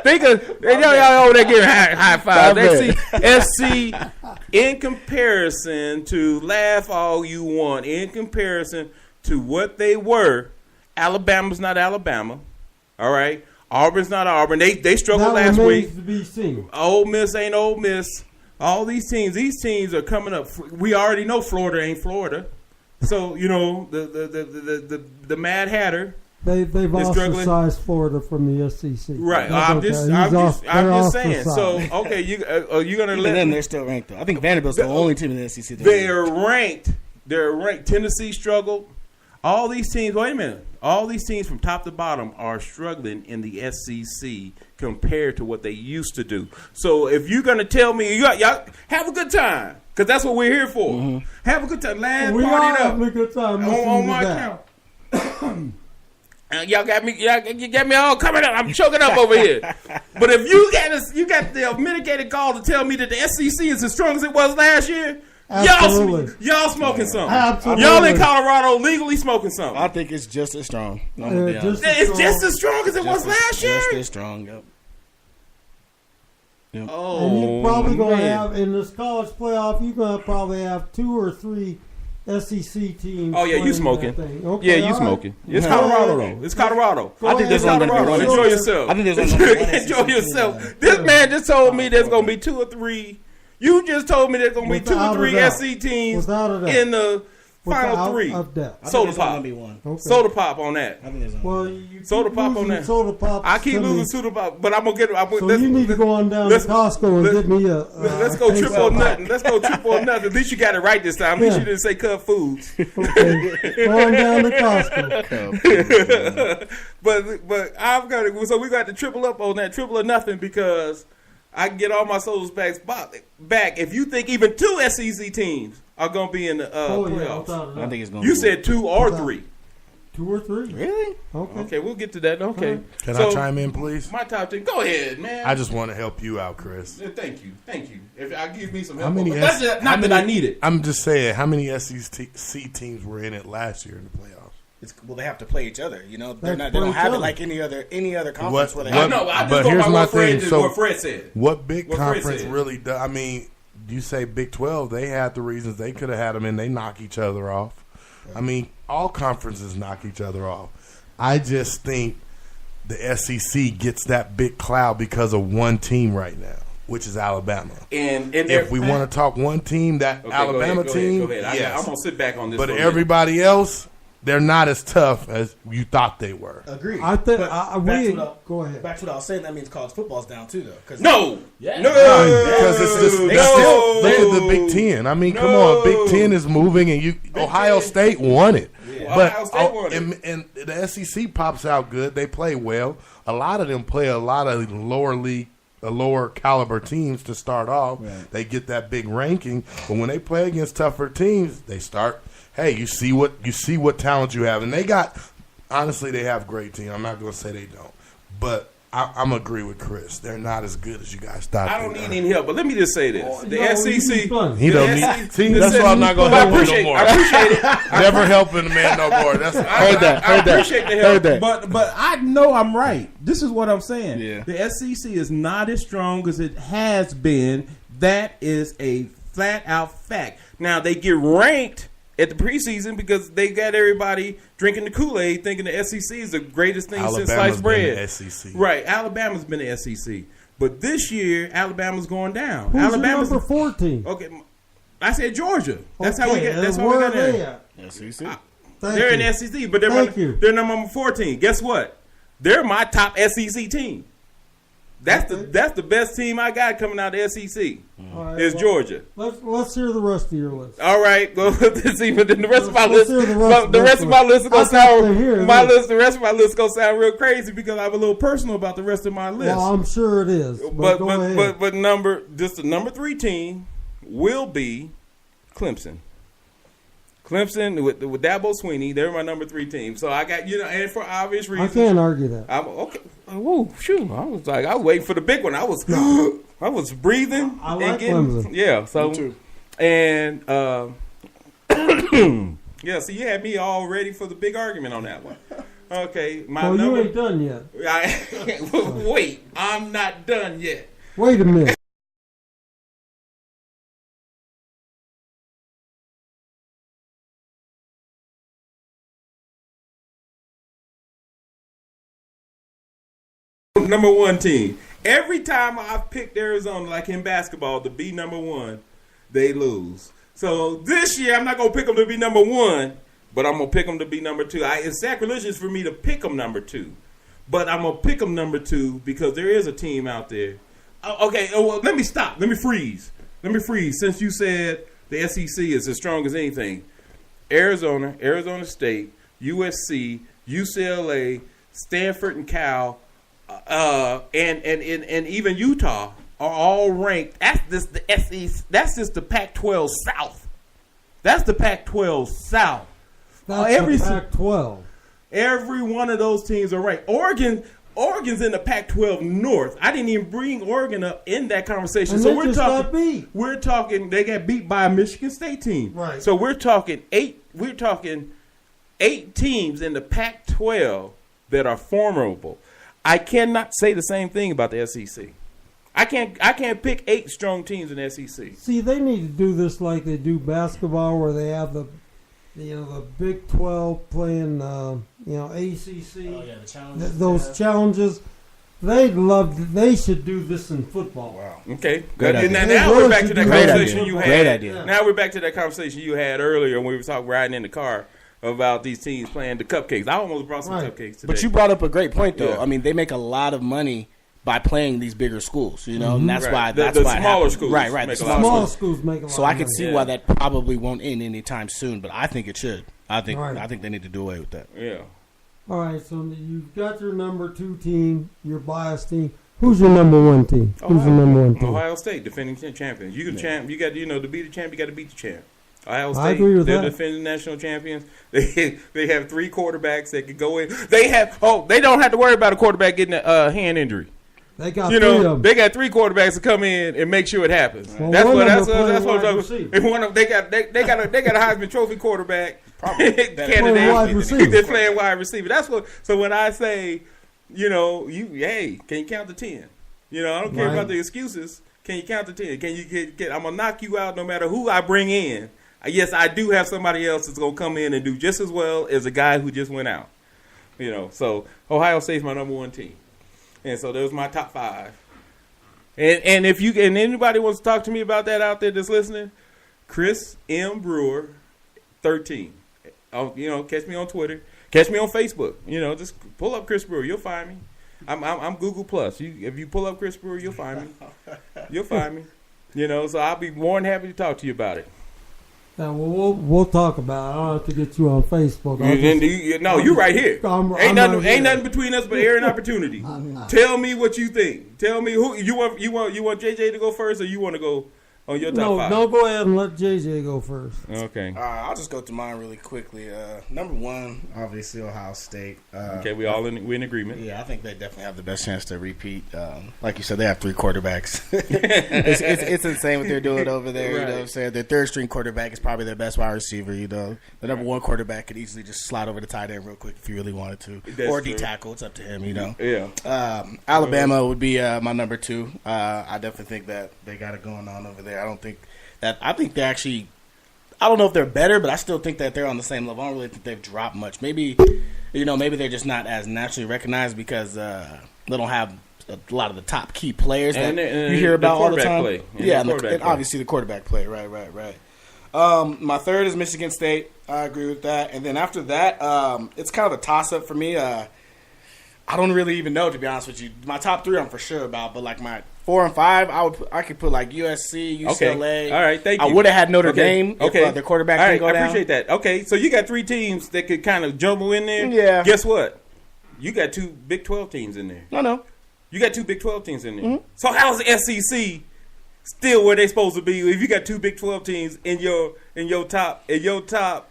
B: Think of y'all over there giving high five. They see SC in comparison to laugh all you want, in comparison to what they were. Alabama's not Alabama. All right. Auburn's not Auburn. They struggled last week.
C: To be seen.
B: Ole Miss ain't Ole Miss. All these teams are coming up. We already know Florida ain't Florida. So, the Mad Hatter.
C: They've ostracized Florida from the SEC.
B: Right. I'm just saying. So, okay, you're going to let
D: them. They're still ranked, though. I think Vanderbilt's the only team in the SEC.
B: They're ranked. Tennessee struggled. All these teams, wait a minute. All these teams from top to bottom are struggling in the SEC compared to what they used to do. So if you're going to tell me, y'all have a good time, because that's what we're here for. Mm-hmm. Have a good time.
C: We are having a good time
B: on my account. Y'all got me all coming up. I'm choking up over here. But if you got the mitigated call to tell me that the SEC is as strong as it was last year, y'all smoking something.
C: Absolutely.
B: Y'all in Colorado legally smoking something.
D: I think it's just as strong.
B: It's just as strong as it was last year.
D: Just as strong. Yep.
B: Oh,
C: and you're probably going to have in this college playoff. You're going to probably have 2 or 3 SEC teams.
B: Oh yeah, you smoking?
C: Okay,
B: yeah, you smoking? Right. It's Colorado though. It's Colorado.
D: I think there's only going to be one.
B: Enjoy yourself.
D: I think there's only one.
B: Enjoy yourself. This man just told me there's going to be 2 or 3. You just told me there's going to be 2 or 3 SEC teams in the final 3. Soda pop. Okay. Soda pop on that.
D: I think there's only
B: soda pop on that.
C: Soda pop.
B: I keep losing soda pop, but I'm going to get it.
C: So you need to go on down to Costco and get me a
B: let's go triple or nothing. Let's go triple or nothing. At least you got it right this time. At least you didn't say Cub Foods.
C: Okay. Go on down to Costco.
B: But I've got it. So we got to triple up on that. Triple or nothing, because I can get all my sodas back. If you think even 2 SEC teams are going to be in the playoffs.
D: I think it's going.
B: You said 2 or 3.
C: 2 or 3.
D: Really?
C: Okay,
B: we'll get to that. Okay.
A: Can I chime in, please?
B: My top 10. Go ahead, man.
A: I just want to help you out, Chris.
B: Thank you. If I give me some help,
A: not
B: that I need it.
A: I'm just saying, how many SEC teams were in it last year in the playoffs?
D: Well, they have to play each other. They don't have it like any other conference where they have.
B: No, I just go by what Fred said.
A: What big conference really does? I mean, you say Big 12, they had the reasons they could have had them, and they knock each other off. I mean, all conferences knock each other off. I just think the SEC gets that big cloud because of one team right now, which is Alabama. And if we want to talk one team, that Alabama team,
B: go ahead. Yes. I'm going to sit back on this.
A: But everybody else, they're not as tough as you thought they were.
D: Agreed.
C: I think
D: go ahead. Back to what I was saying. That means college football's down too, though.
B: No,
A: because it's look at the Big Ten. I mean, come on, Big Ten is moving, and Ohio State won it. Yeah. But Ohio State won it. And the SEC pops out good. They play well. A lot of them play a lot of lower caliber teams to start off. Right. They get that big ranking, but when they play against tougher teams, they start. Hey, you see what talent you have, and they have great team. I'm not going to say they don't, but I'm agree with Chris. They're not as good as you guys thought.
B: I don't need any help, but let me just say this: the SEC.
A: He don't need. See, that's why I'm not going to help him no more. I appreciate it. Never helping the man no more.
B: I appreciate the help.
E: But I know I'm right. This is what I'm saying. Yeah. The SEC is not as strong as it has been. That is a flat out fact. Now they get ranked at the preseason because they got everybody drinking the Kool-Aid thinking the SEC is the greatest thing since sliced bread.
A: Been the SEC.
B: Right. Alabama's been the SEC. But this year, Alabama's going down.
C: Who's
B: Alabama's
C: number 14?
B: Okay. I said Georgia. That's how we get. That's how we got there.
D: SEC.
B: They're in SEC, but they're number 14. Guess what? They're my top SEC team. That's the best team I got coming out of the SEC. Is Georgia.
C: Let's hear the rest of your list.
B: All right, go see, but then the rest of my list. The rest of my list is gonna sound. The rest of my list is gonna sound real crazy because I'm a little personal about the rest of my list.
C: Well, I'm sure it is. But
B: the number 3 team will be Clemson. Clemson with Dabo Swinney, they're my number 3 team. So I got and for obvious reasons,
C: I can't argue that.
B: I'm okay. Whoa, shoot! I was waiting for the big one. I was breathing.
C: I like Clemson.
B: Yeah. So
D: me too.
B: And yeah. So you had me all ready for the big argument on that one. Okay,
C: you ain't done yet.
B: Wait, I'm not done yet.
C: Wait a minute.
B: Number 1 team. Every time I've picked Arizona, like in basketball, to be number 1, they lose. So this year, I'm not going to pick them to be number 1, but I'm going to pick them to be number 2. It's sacrilegious for me to pick them number 2, but I'm going to pick them number 2 because there is a team out there. Okay, well, let me stop. Let me freeze. Since you said the SEC is as strong as anything. Arizona State, USC, UCLA, Stanford, and Cal. And even Utah are all ranked. That's just the SEC. That's just the Pac-12 South. That's the Pac-12 South.
C: That's the Pac-12.
B: Every one of those teams are ranked. Oregon's in the Pac-12 North. I didn't even bring Oregon up in that conversation.
C: And
B: so
C: we're
B: talking. They got beat by a Michigan State team.
C: Right.
B: So we're talking 8 teams in the Pac-12 that are formidable. I cannot say the same thing about the SEC. I can't pick 8 strong teams in the SEC.
C: See, they need to do this like they do basketball, where they have the Big 12 playing ACC.
D: Oh yeah, the challenges.
C: Those challenges. They should do this in football.
D: Wow.
B: Okay. Good. Now we're back to that conversation you had.
D: Great idea.
B: Now we're back to that conversation you had earlier when we were talking riding in the car about these teams playing the cupcakes. I almost brought some cupcakes today.
D: But you brought up a great point, though. Yeah. I mean, they make a lot of money by playing these bigger schools, and that's why the
B: smaller schools,
D: right?
C: The smaller schools make a lot.
D: So I can see why that probably won't end anytime soon, but I think it should. I think they need to do away with that.
B: Yeah.
C: All right, so you've got your number 2 team, your biased team. Who's your number 1 team? Who's your number 1 team?
B: Ohio State, defending champions. You got to be the champ. You got to beat the champ. Ohio State,
C: I agree with
B: they're
C: that.
B: defending national champions. They have 3 quarterbacks that could go in. They don't have to worry about a quarterback getting a hand injury.
C: They got 3 of them.
B: They got 3 quarterbacks to come in and make sure it happens.
C: Well,
B: that's what I'm
C: talking.
B: If one of they got a Heisman Trophy quarterback candidate
C: that's
B: playing wide receiver. That's what. So when I say, can you count to 10? I don't care about the excuses. Can you count to 10? Can you get? I'm gonna knock you out no matter who I bring in. Yes, I do have somebody else that's gonna come in and do just as well as a guy who just went out. So Ohio State's my number 1 team. And so there's my top 5. And if anybody wants to talk to me about that out there that's listening, Chris M. Brewer, 13. Catch me on Twitter. Catch me on Facebook. Just pull up Chris Brewer. You'll find me. I'm Google Plus. If you pull up Chris Brewer, you'll find me. You'll find me. So I'll be more than happy to talk to you about it.
C: Well, we'll talk about it. I don't have to get you on Facebook.
B: You're right here. Ain't nothing between us but air and opportunity. Tell me what you think. Tell me who you want. You want JJ to go first, or you want to go on your top 5?
C: No, go ahead and let JJ go first.
B: Okay.
D: I'll just go through mine really quickly. Number 1, obviously Ohio State.
B: Okay, we're in agreement.
D: Yeah, I think they definitely have the best chance to repeat. Like you said, they have 3 quarterbacks. it's insane what they're doing over there. Right. You know what I'm saying? Their 3rd-string quarterback is probably their best wide receiver. The number 1 quarterback could easily just slide over the tight end real quick if he really wanted to, or D-tackle. It's up to him.
B: Yeah.
D: Alabama would be my number 2. I definitely think that they got it going on over there. I think they actually, I don't know if they're better, but I still think that they're on the same level. I don't really think they've dropped much. Maybe they're just not as naturally recognized because they don't have a lot of the top key players that you hear about all the time. And obviously the quarterback play. Right. My 3rd is Michigan State. I agree with that. And then after that, it's kind of a toss-up for me. I don't really even know, to be honest with you. My top 3 I'm for sure about, but like my 4 and 5, I could put like USC, UCLA.
B: Okay. All right, thank you.
D: I would have had Notre Dame if their quarterback didn't go down.
B: I appreciate that. Okay, so you got 3 teams that could kind of jumble in there.
D: Yeah.
B: Guess what? You got 2 Big 12 teams in there.
D: No.
B: You got 2 Big 12 teams in there. Mm-hmm. So how's the SEC still where they supposed to be if you got 2 Big 12 teams in your top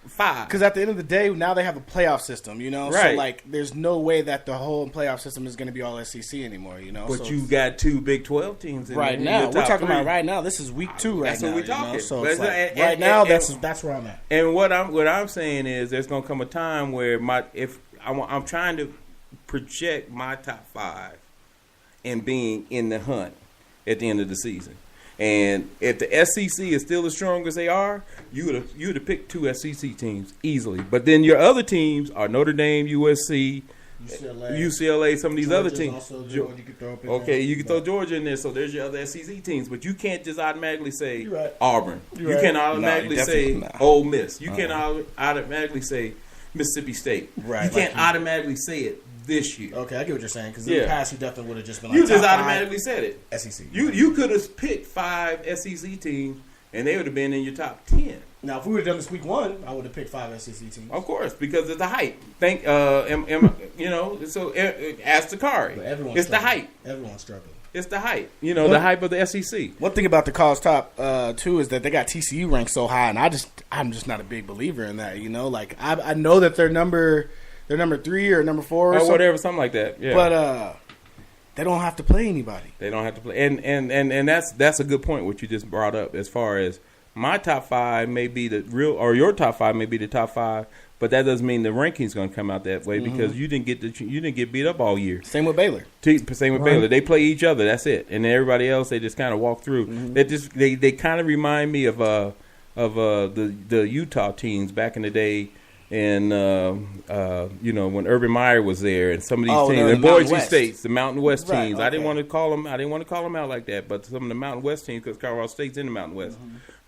B: 5?
D: Because at the end of the day, now they have a playoff system,
B: Right.
D: So like, there's no way that the whole playoff system is going to be all SEC anymore,
B: But
D: so
B: you got 2 Big 12 teams in
D: right
B: there,
D: now. We're talking
B: 3.
D: about right now. This is week 2 right
B: that's
D: now.
B: That's what we're talking.
D: So it's like, right now, that's where I'm at.
B: And what I'm saying is, there's going to come a time where I'm trying to project my top 5 and being in the hunt at the end of the season. And if the SEC is still as strong as they are, you would have picked 2 SEC teams easily. But then your other teams are Notre Dame, USC, UCLA, some of these other teams.
D: You can throw up in
B: there. You can throw Georgia in there, so there's your other SEC teams. But you can't just automatically say
D: right.
B: Auburn. You can't automatically say Ole Miss. You can't automatically say Mississippi State.
D: Right.
B: You can't automatically say it this year.
D: Okay, I get what you're saying, because in the past you definitely would have just been like,
B: you just automatically said it.
D: SEC.
B: You could have picked 5 SEC teams and they would have been in your top 10.
D: Now, if we would have done this week 1, I would have picked 5 SEC teams.
B: Of course, because it's the hype. So ask Takari. It's the hype.
D: Everyone's struggling.
B: It's the hype. The hype of the SEC.
D: One thing about the college top too is that they got TCU ranked so high, and I'm just not a big believer in that. Like I know that they're number 3 or number 4
B: or whatever, something like that. Yeah.
D: But they don't have to play anybody.
B: They don't have to play, and that's a good point what you just brought up as far as my top 5 may be the real, or your top 5 may be the top 5, but that doesn't mean the ranking's going to come out that way because you didn't get beat up all year.
D: Same with Baylor.
B: Baylor. They play each other. That's it, and then everybody else they just kind of walk through. They kind of remind me of the Utah teams back in the day. And when Urban Meyer was there, and some of these teams, and Boise State's, the Mountain West teams. Okay. I didn't want to call them out like that, but some of the Mountain West teams, because Colorado State's in the Mountain West.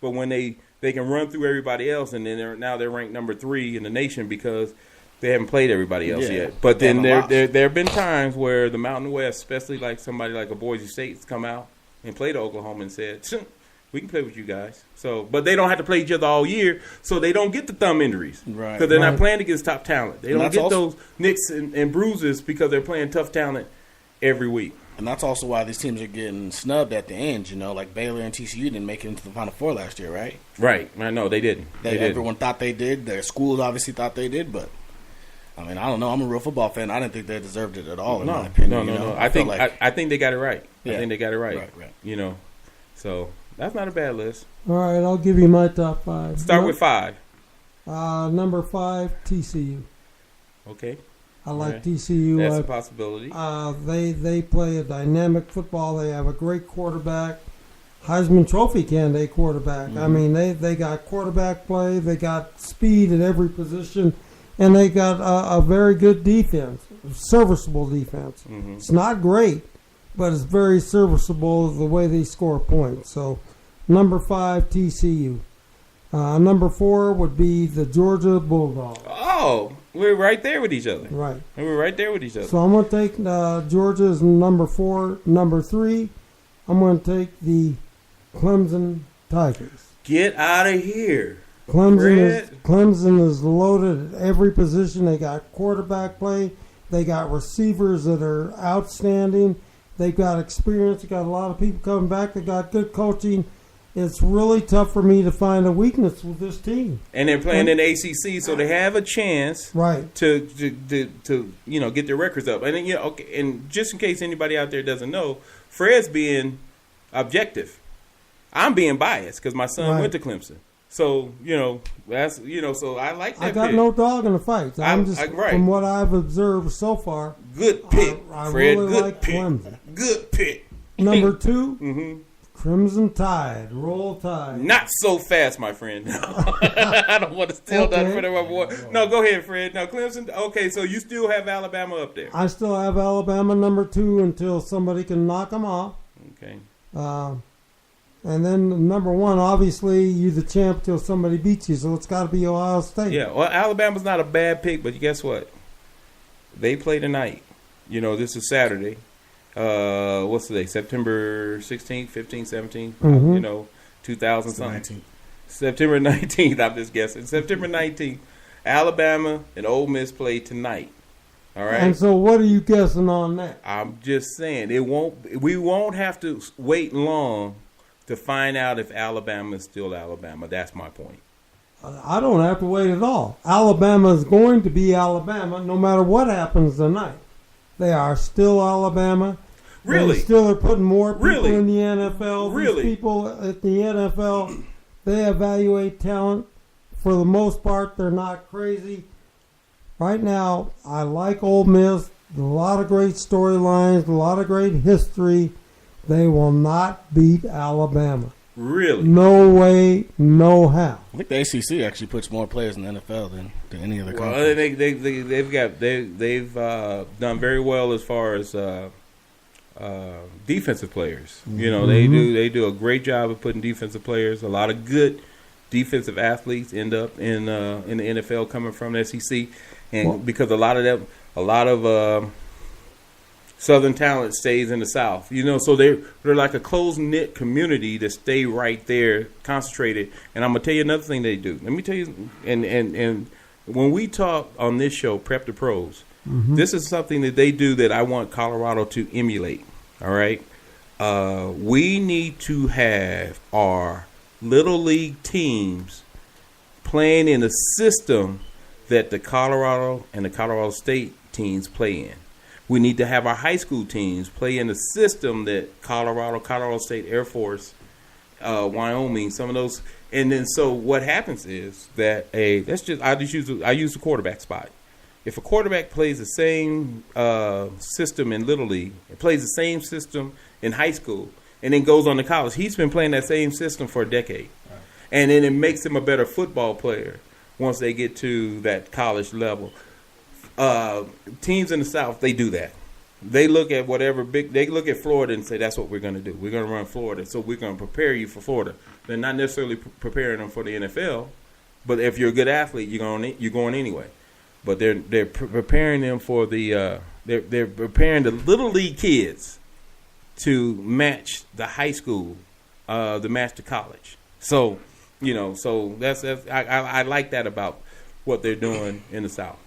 B: But when they can run through everybody else, and then they're ranked number 3 in the nation because they haven't played everybody else yet. But then there have been times where the Mountain West, especially like somebody like a Boise State's come out and played Oklahoma and said, we can play with you guys. But they don't have to play each other all year, so they don't get the thumb injuries.
D: Right.
B: Because they're not playing against top talent. They don't get those nicks and bruises because they're playing tough talent every week.
D: And that's also why these teams are getting snubbed at the end. Like Baylor and TCU didn't make it into the Final Four last year, right?
B: Right. I know they didn't.
D: Everyone thought they did. Their schools obviously thought they did, but I mean, I don't know. I'm a real football fan. I didn't think they deserved it at all. In my opinion,
B: no. I think they got it right. Yeah. I think they got it right. Right. So. That's not a bad list.
C: All right, I'll give you my top 5.
B: Start with 5.
C: Number 5, TCU.
B: Okay.
C: I like TCU.
B: That's a possibility.
C: They play a dynamic football. They have a great quarterback, Heisman Trophy candidate quarterback. I mean, they got quarterback play. They got speed at every position. and they got a very good defense, serviceable defense.
B: Mm-hmm.
C: It's not great, but it's very serviceable the way they score points. So, number 5, TCU. Number 4 would be the Georgia Bulldogs.
B: Oh, we're right there with each other.
C: Right.
B: And we're right there with each other.
C: So I'm going to take Georgia as number 4. Number 3, I'm going to take the Clemson Tigers.
B: Get out of here.
C: Clemson is loaded at every position. They got quarterback play. They got receivers that are outstanding. They've got experience. They got a lot of people coming back. They got good coaching. It's really tough for me to find a weakness with this team.
B: And they're playing in ACC, so they have a chance,
C: right,
B: to get their records up. And then, okay. And just in case anybody out there doesn't know, Fred's being objective. I'm being biased because my son went to Clemson. So that's So I like that.
C: I got no dog in the fight. I'm just from what I've observed so far.
B: Good pick,
C: I
B: Fred.
C: Really
B: good
C: like
B: pick.
C: Clemson.
B: Good pick.
C: Number 2.
B: Mm-hmm.
C: Crimson Tide, Roll Tide.
B: Not so fast, my friend. I don't want to steal that from my boy. No, go ahead, Fred. No, Clemson. Okay, so you still have Alabama up there.
C: I still have Alabama number 2 until somebody can knock them off.
B: Okay.
C: And then number 1, obviously, you're the champ till somebody beats you, so it's got to be Ohio State.
B: Yeah, well, Alabama's not a bad pick, but guess what? They play tonight. This is Saturday. What's today? September 16th, 15th, 17th,
C: Mm-hmm.
B: 2000-something. September 19th, I'm just guessing. September 19th, Alabama and Ole Miss play tonight. All right.
C: And so what are you guessing on that?
B: I'm just saying we won't have to wait long to find out if Alabama is still Alabama. That's my point.
C: I don't have to wait at all. Alabama is going to be Alabama no matter what happens tonight. They are still Alabama.
B: Really?
C: They still are putting more people
B: Really?
C: in the NFL.
B: Really?
C: These people at the NFL, they evaluate talent. For the most part, they're not crazy. Right now, I like Ole Miss. A lot of great storylines, a lot of great history. They will not beat Alabama.
B: Really?
C: No way, no how.
D: I think the ACC actually puts more players in the NFL than any other
B: Well,
D: conference.
B: they've done very well as far as defensive players.
C: Mm-hmm.
B: They do a great job of putting defensive players. A lot of good defensive athletes end up in the NFL coming from the SEC, and because a lot of Southern talent stays in the South, so they're like a close-knit community that stay right there, concentrated. And I'm gonna tell you another thing they do. Let me tell you, and when we talk on this show, Prep the Pros, this is something that they do that I want Colorado to emulate. All right, we need to have our little league teams playing in a system that the Colorado and the Colorado State teams play in. We need to have our high school teams play in the system that Colorado State Air Force, Wyoming, some of those. And then so what happens is that I use the quarterback spot. If a quarterback plays the same system in Little League, it plays the same system in high school, and then goes on to college, he's been playing that same system for a decade. Right. And then it makes him a better football player once they get to that college level. Teams in the South, they do that. They look at they look at Florida and say, that's what we're going to do. We're going to run Florida, so we're going to prepare you for Florida. They're not necessarily preparing them for the NFL, but if you're a good athlete, you're going anyway. But they're preparing them for they're preparing the little league kids to match the high school, to match the college. So so that's I like that about what they're doing in the South.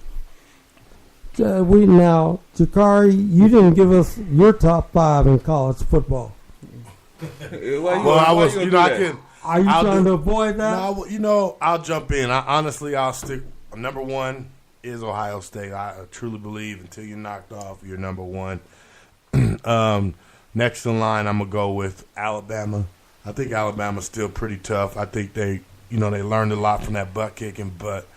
C: Now, Jakari, you didn't give us your top 5 in college football.
A: Are you trying
C: to avoid that?
A: No, I'll jump in. I'll stick. Number 1 is Ohio State. I truly believe until you're knocked off, you're number 1. Next in line, I'm gonna go with Alabama. I think Alabama's still pretty tough. I think they learned a lot from that butt kicking, but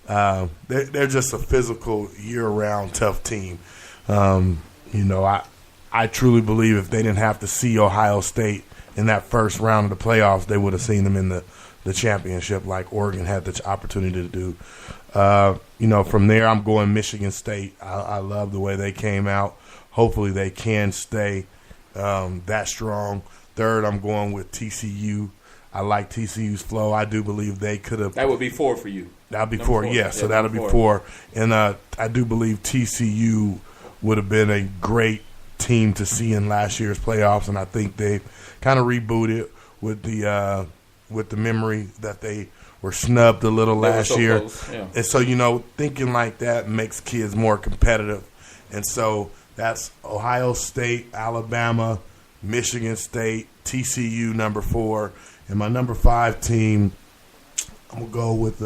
A: they're just a physical, year-round tough team. I truly believe if they didn't have to see Ohio State in that first round of the playoffs, they would have seen them in the the championship like Oregon had the opportunity to do. From there, I'm going Michigan State. I love the way they came out. Hopefully they can stay that strong. Third, I'm going with TCU. I like TCU's flow. I do believe they could have.
B: That would be 4 for you.
A: That'll be 4, yeah. So that'll be 4. And I do believe TCU would have been a great team to see in last year's playoffs, and I think they kind of rebooted with the memory that they were snubbed a little last year.
B: Yeah.
A: And so, thinking like that makes kids more competitive. And so that's Ohio State, Alabama, Michigan State, TCU number 4. And my number 5 team, I'm going to go with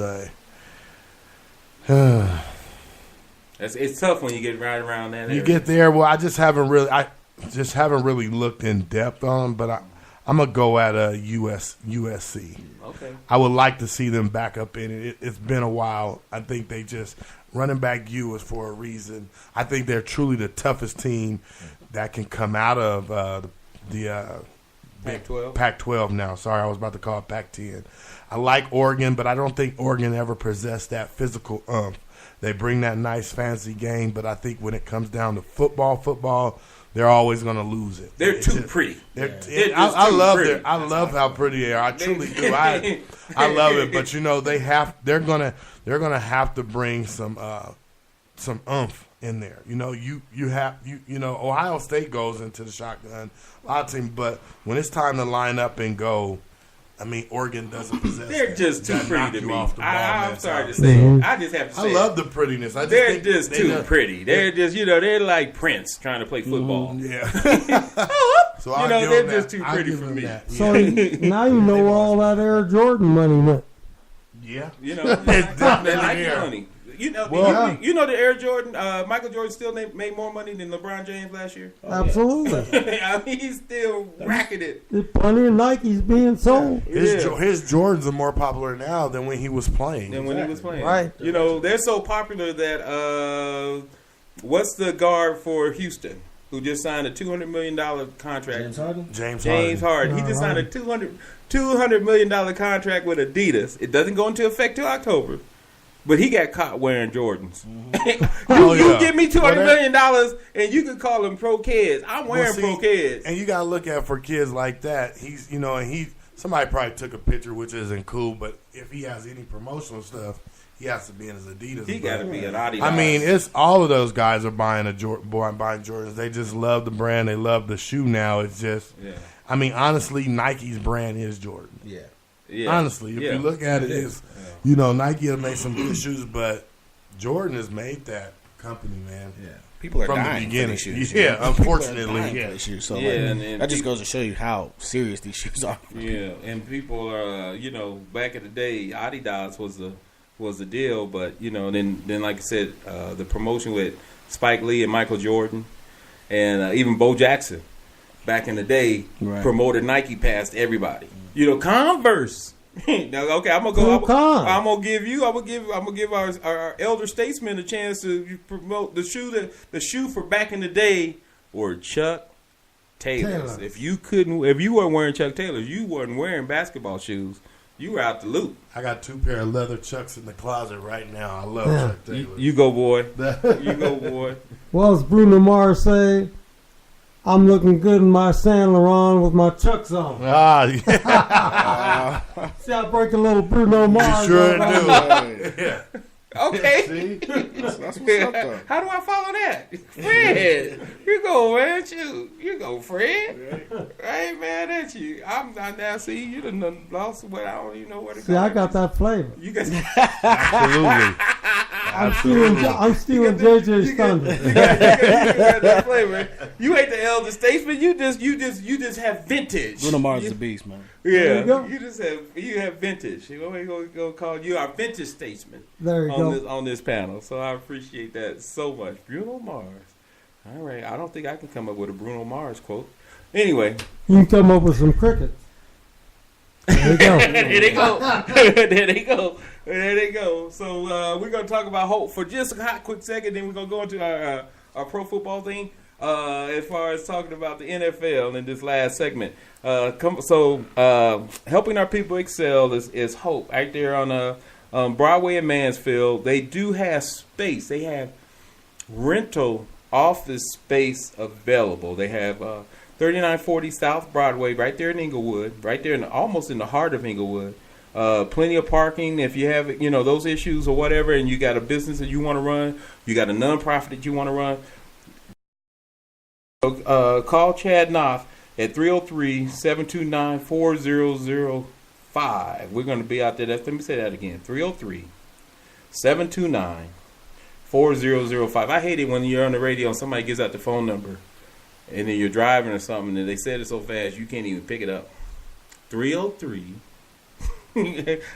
B: It's tough when you get right around that area.
A: You get there. Well, I just haven't really looked in depth on them, but I'm going to go at USC.
B: Okay.
A: I would like to see them back up in it. It's been a while. I think they just running back U is for a reason. I think they're truly the toughest team that can come out of the
B: Pac-12?
A: Pac-12 now. Sorry, I was about to call it Pac-10. I like Oregon, but I don't think Oregon ever possessed that physical umph. They bring that nice fancy game, but I think when it comes down to football, they're always going to lose it.
B: They're too pretty.
A: I love how pretty they are. I truly do. I love it, but they're gonna have to bring some umph in there. Ohio State goes into the shotgun a lot of teams, but when it's time to line up and go, Oregon doesn't possess.
B: They're just too pretty to me. I'm sorry to say.
C: Mm-hmm.
B: I just have to say.
A: I love the prettiness.
B: They're just too pretty. They're just, they're like Prince trying to play football.
A: Yeah. So
B: they're just too pretty for me.
A: Yeah.
C: So now you know where all that Air Jordan money went.
A: Yeah.
B: They like money. The Air Jordan, Michael Jordan still made more money than LeBron James last year.
C: Absolutely.
B: He's still racking it.
C: There's plenty of Nikes being sold.
A: His Jordans are more popular now than when he was playing.
C: Right.
B: They're so popular that what's the guard for Houston who just signed a $200 million contract? James Harden. He just signed a $200 million contract with Adidas. It doesn't go into effect till October. But he got caught wearing Jordans. You give me $200 million and you can call them pro kids. I'm wearing pro kids.
A: And you got to look at for kids like that. He's, somebody probably took a picture, which isn't cool. But if he has any promotional stuff, he has to be in his Adidas.
B: He got to be an Adidas.
A: It's all of those guys are buying Jordans. They just love the brand. They love the shoe now. It's just, honestly, Nike's brand is Jordan.
D: Yeah.
B: Yeah.
A: Honestly, if you look at it, Nike has made some good shoes, but Jordan has made that company, man.
D: Yeah, people are
A: from
D: dying
A: the beginning.
D: For these shoes,
A: Unfortunately,
D: shoes. So
B: and
D: that just goes to show you how serious these shoes are.
B: Yeah, and people are, back in the day, Adidas was the deal, but then like I said, the promotion with Spike Lee and Michael Jordan, and even Bo Jackson, back in the day, promoted Nike past everybody. Converse. Now, okay, I'm gonna give our elder statesmen a chance to promote the shoe for back in the day were Chuck Taylors. If you weren't wearing Chuck Taylors, you weren't wearing basketball shoes. You were out the loop.
A: I got 2 pair of leather Chucks in the closet right now. I love Chuck Taylors.
B: You go, boy. You go, boy.
C: Well, as Bruno Mars say, I'm looking good in my Saint Laurent with my Chucks on. See, I break a little Bruno Mars.
A: You sure do.
B: Yeah. Okay.
A: See?
D: That's what's up, though.
B: How do I follow that? Fred. You go, man. You go, Fred. Hey, man, that's you. I'm not now. See, you done lost what I don't even know where to go.
C: See, I got that flavor.
B: You got
A: Absolutely.
C: I'm stealing JJ's thunder.
B: You got that flavor. You ain't the elder statesman. You just have vintage.
D: Bruno Mars is a beast, man.
C: There you go.
B: You have vintage. We're gonna call you our vintage statesman.
C: There you go.
B: On this panel. So I appreciate that so much. Bruno Mars. All right. I don't think I can come up with a Bruno Mars quote. Anyway,
C: you can come up with some crickets. There you go.
B: There they go. There they go. So we're gonna talk about hope for just a hot quick second. Then we're gonna go into our pro football thing. as far as talking about the NFL in this last segment. Helping our people excel is Hope right there on Broadway and Mansfield. They do have space. They have rental office space available. They have 3940 South Broadway right there in Inglewood, right there almost in the heart of Inglewood. Plenty of parking if you have those issues or whatever, and you got a business that you want to run, you got a nonprofit that you want to run. Call Chad Knopf at 303-729-4005. We're going to be out there. Let me say that again. 303-729-4005. I hate it when you're on the radio and somebody gives out the phone number and then you're driving or something and they said it so fast you can't even pick it up. 303.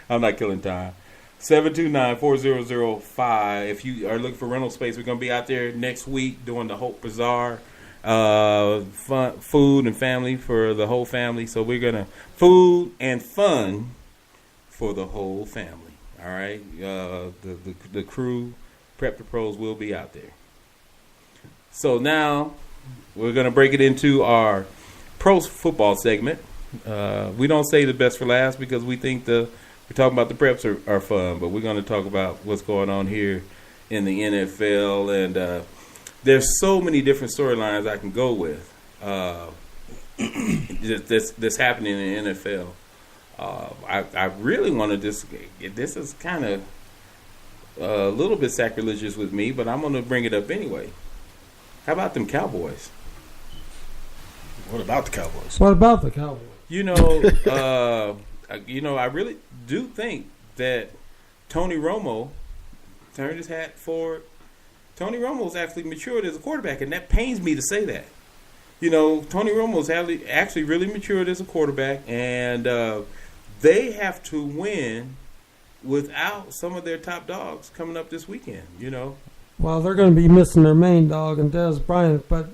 B: I'm not killing time. 729-4005. If you are looking for rental space, we're going to be out there next week doing the Hope Bazaar. Fun, food and family for the whole family. So we're gonna food and fun for the whole family. All right. The crew, Prep the Pros, will be out there. So now we're gonna break it into our pro football segment. We don't say the best for last because we think we're talking about the preps are fun, but we're gonna talk about what's going on here in the NFL and. There's so many different storylines I can go with that's happening in the NFL. I really want to this is kind of a little bit sacrilegious with me, but I'm going to bring it up anyway. How about them Cowboys?
D: What about the Cowboys?
C: What about the Cowboys?
B: I really do think that Tony Romo turned his hat forward. Tony Romo's actually matured as a quarterback, and that pains me to say that. Tony Romo's actually really matured as a quarterback, and they have to win without some of their top dogs coming up this weekend,
C: Well, they're going to be missing their main dog and Des Bryant, but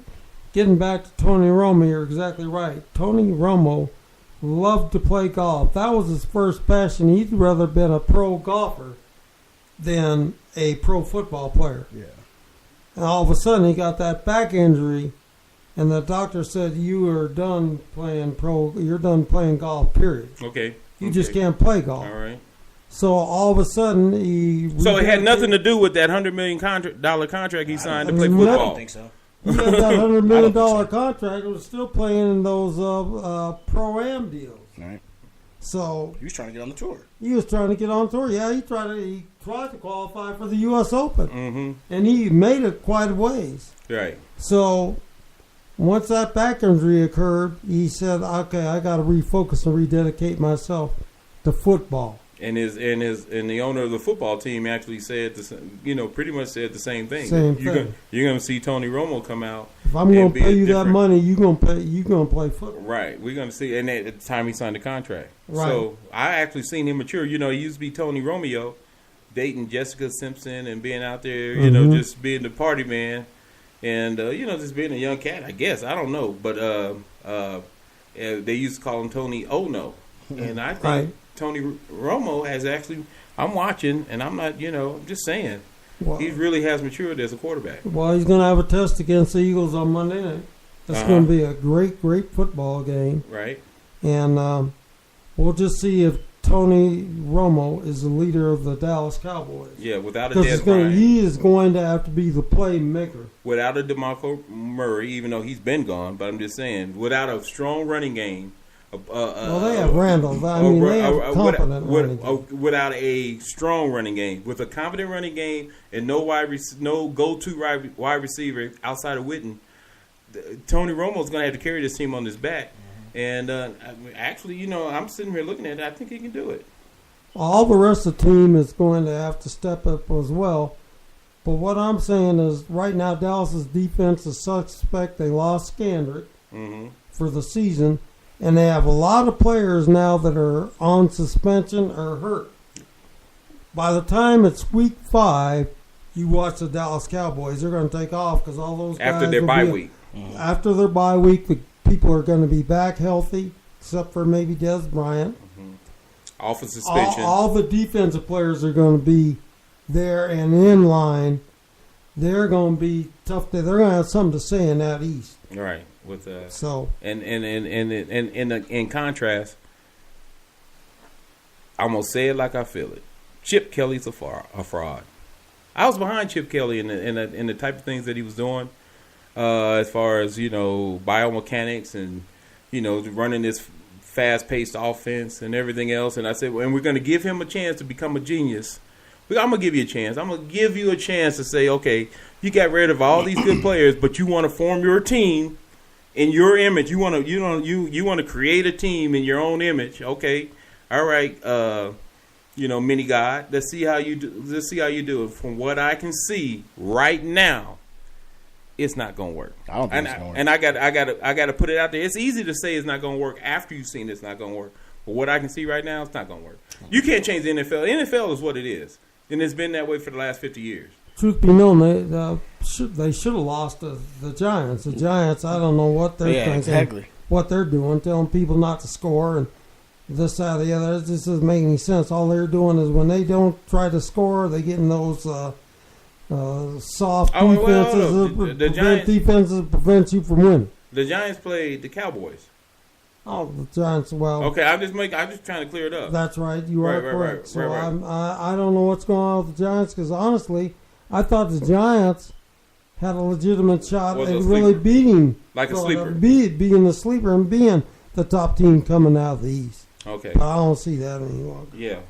C: getting back to Tony Romo, you're exactly right. Tony Romo loved to play golf. That was his first passion. He'd rather been a pro golfer than a pro football player.
D: Yeah.
C: And all of a sudden, he got that back injury, and the doctor said, "You are done playing You're done playing golf. Period.
B: Okay.
C: You just can't play golf."
B: All right.
C: So all of a sudden,
B: So it had nothing to do with that $100 million contract he signed to play football.
D: I don't think so.
C: He had that $100 million contract. He was still playing in those pro-am deals.
D: Right.
C: So
D: he was trying to get on the tour.
C: He was trying to get on tour. Yeah, he tried to qualify for the U.S. Open, and he made it quite a ways.
B: Right.
C: So once that back injury occurred, he said, "Okay, I got to refocus and rededicate myself to football."
B: And the owner of the football team actually said pretty much said the same thing. You're going to see Tony Romo come out.
C: If I'm going to pay you that money, you're going to play football.
B: Right. We're going to see. And at the time he signed the contract.
C: Right.
B: So I actually seen him mature. He used to be Tony Romeo, dating Jessica Simpson and being out there, just being the party man, and just being a young cat. I guess I don't know, but they used to call him Tony Oh No, and I think. Right. Tony Romo has actually, I'm watching, and I'm not, I'm just saying, he really has matured as a quarterback.
C: Well, he's going to have a test against the Eagles on Monday night. That's going to be a great, great football game.
B: Right.
C: And we'll just see if Tony Romo is the leader of the Dallas Cowboys.
B: Yeah, without a Des Bryant.
C: He is going to have to be the playmaker.
B: Without a DeMarco Murray, even though he's been gone, but I'm just saying, without a strong running game,
C: well, they have Randall. They have competent running game.
B: Without a strong running game, with a competent running game and no go-to wide receiver outside of Witten, Tony Romo's going to have to carry this team on his back. And actually, I'm sitting here looking at it. I think he can do it.
C: All the rest of the team is going to have to step up as well. But what I'm saying is, right now, Dallas's defense is suspect. They lost Scandrick for the season. And they have a lot of players now that are on suspension or hurt. By the time it's week 5, you watch the Dallas Cowboys. They're going to take off because all those guys
B: after their bye week.
C: After their bye week, the people are going to be back healthy, except for maybe Des Bryant.
B: Off of suspension.
C: All the defensive players are going to be there and in line. they're going to be tough. They're going to have something to say in that East.
B: Right. With
C: so
B: in contrast, I'm gonna say it like I feel it. Chip Kelly's a fraud. I was behind Chip Kelly in the type of things that he was doing, as far as biomechanics and running this fast-paced offense and everything else. And I said, and we're going to give him a chance to become a genius. I'm going to give you a chance. I'm going to give you a chance to say, okay, you got rid of all these good players, but you want to form your team in your image. You want to create a team in your own image. Okay, all right, mini God. Let's see how you do. Let's see how you do it. From what I can see right now, it's not gonna work.
D: I don't think it's gonna work.
B: And I got to put it out there. It's easy to say it's not gonna work after you've seen it's not gonna work. But what I can see right now, it's not gonna work. You can't change the NFL. The NFL is what it is, and it's been that way for the last 50 years.
C: Truth be known, they should have lost the Giants. The Giants, I don't know what they're thinking,
D: exactly.
C: What they're doing, telling people not to score and this, that, the other. It just doesn't make any sense. All they're doing is when they don't try to score, they get in those soft defenses prevent you from winning.
B: The Giants played the Cowboys.
C: Oh, the Giants. Well,
B: okay. I'm just trying to clear it up.
C: That's right. You are correct.
B: Right,
C: so I don't know what's going on with the Giants because honestly, I thought the Giants had a legitimate shot at really beating
B: like a sleeper,
C: being the sleeper and being the top team coming out of the East.
B: Okay,
C: but I don't see that any longer.
B: Yeah.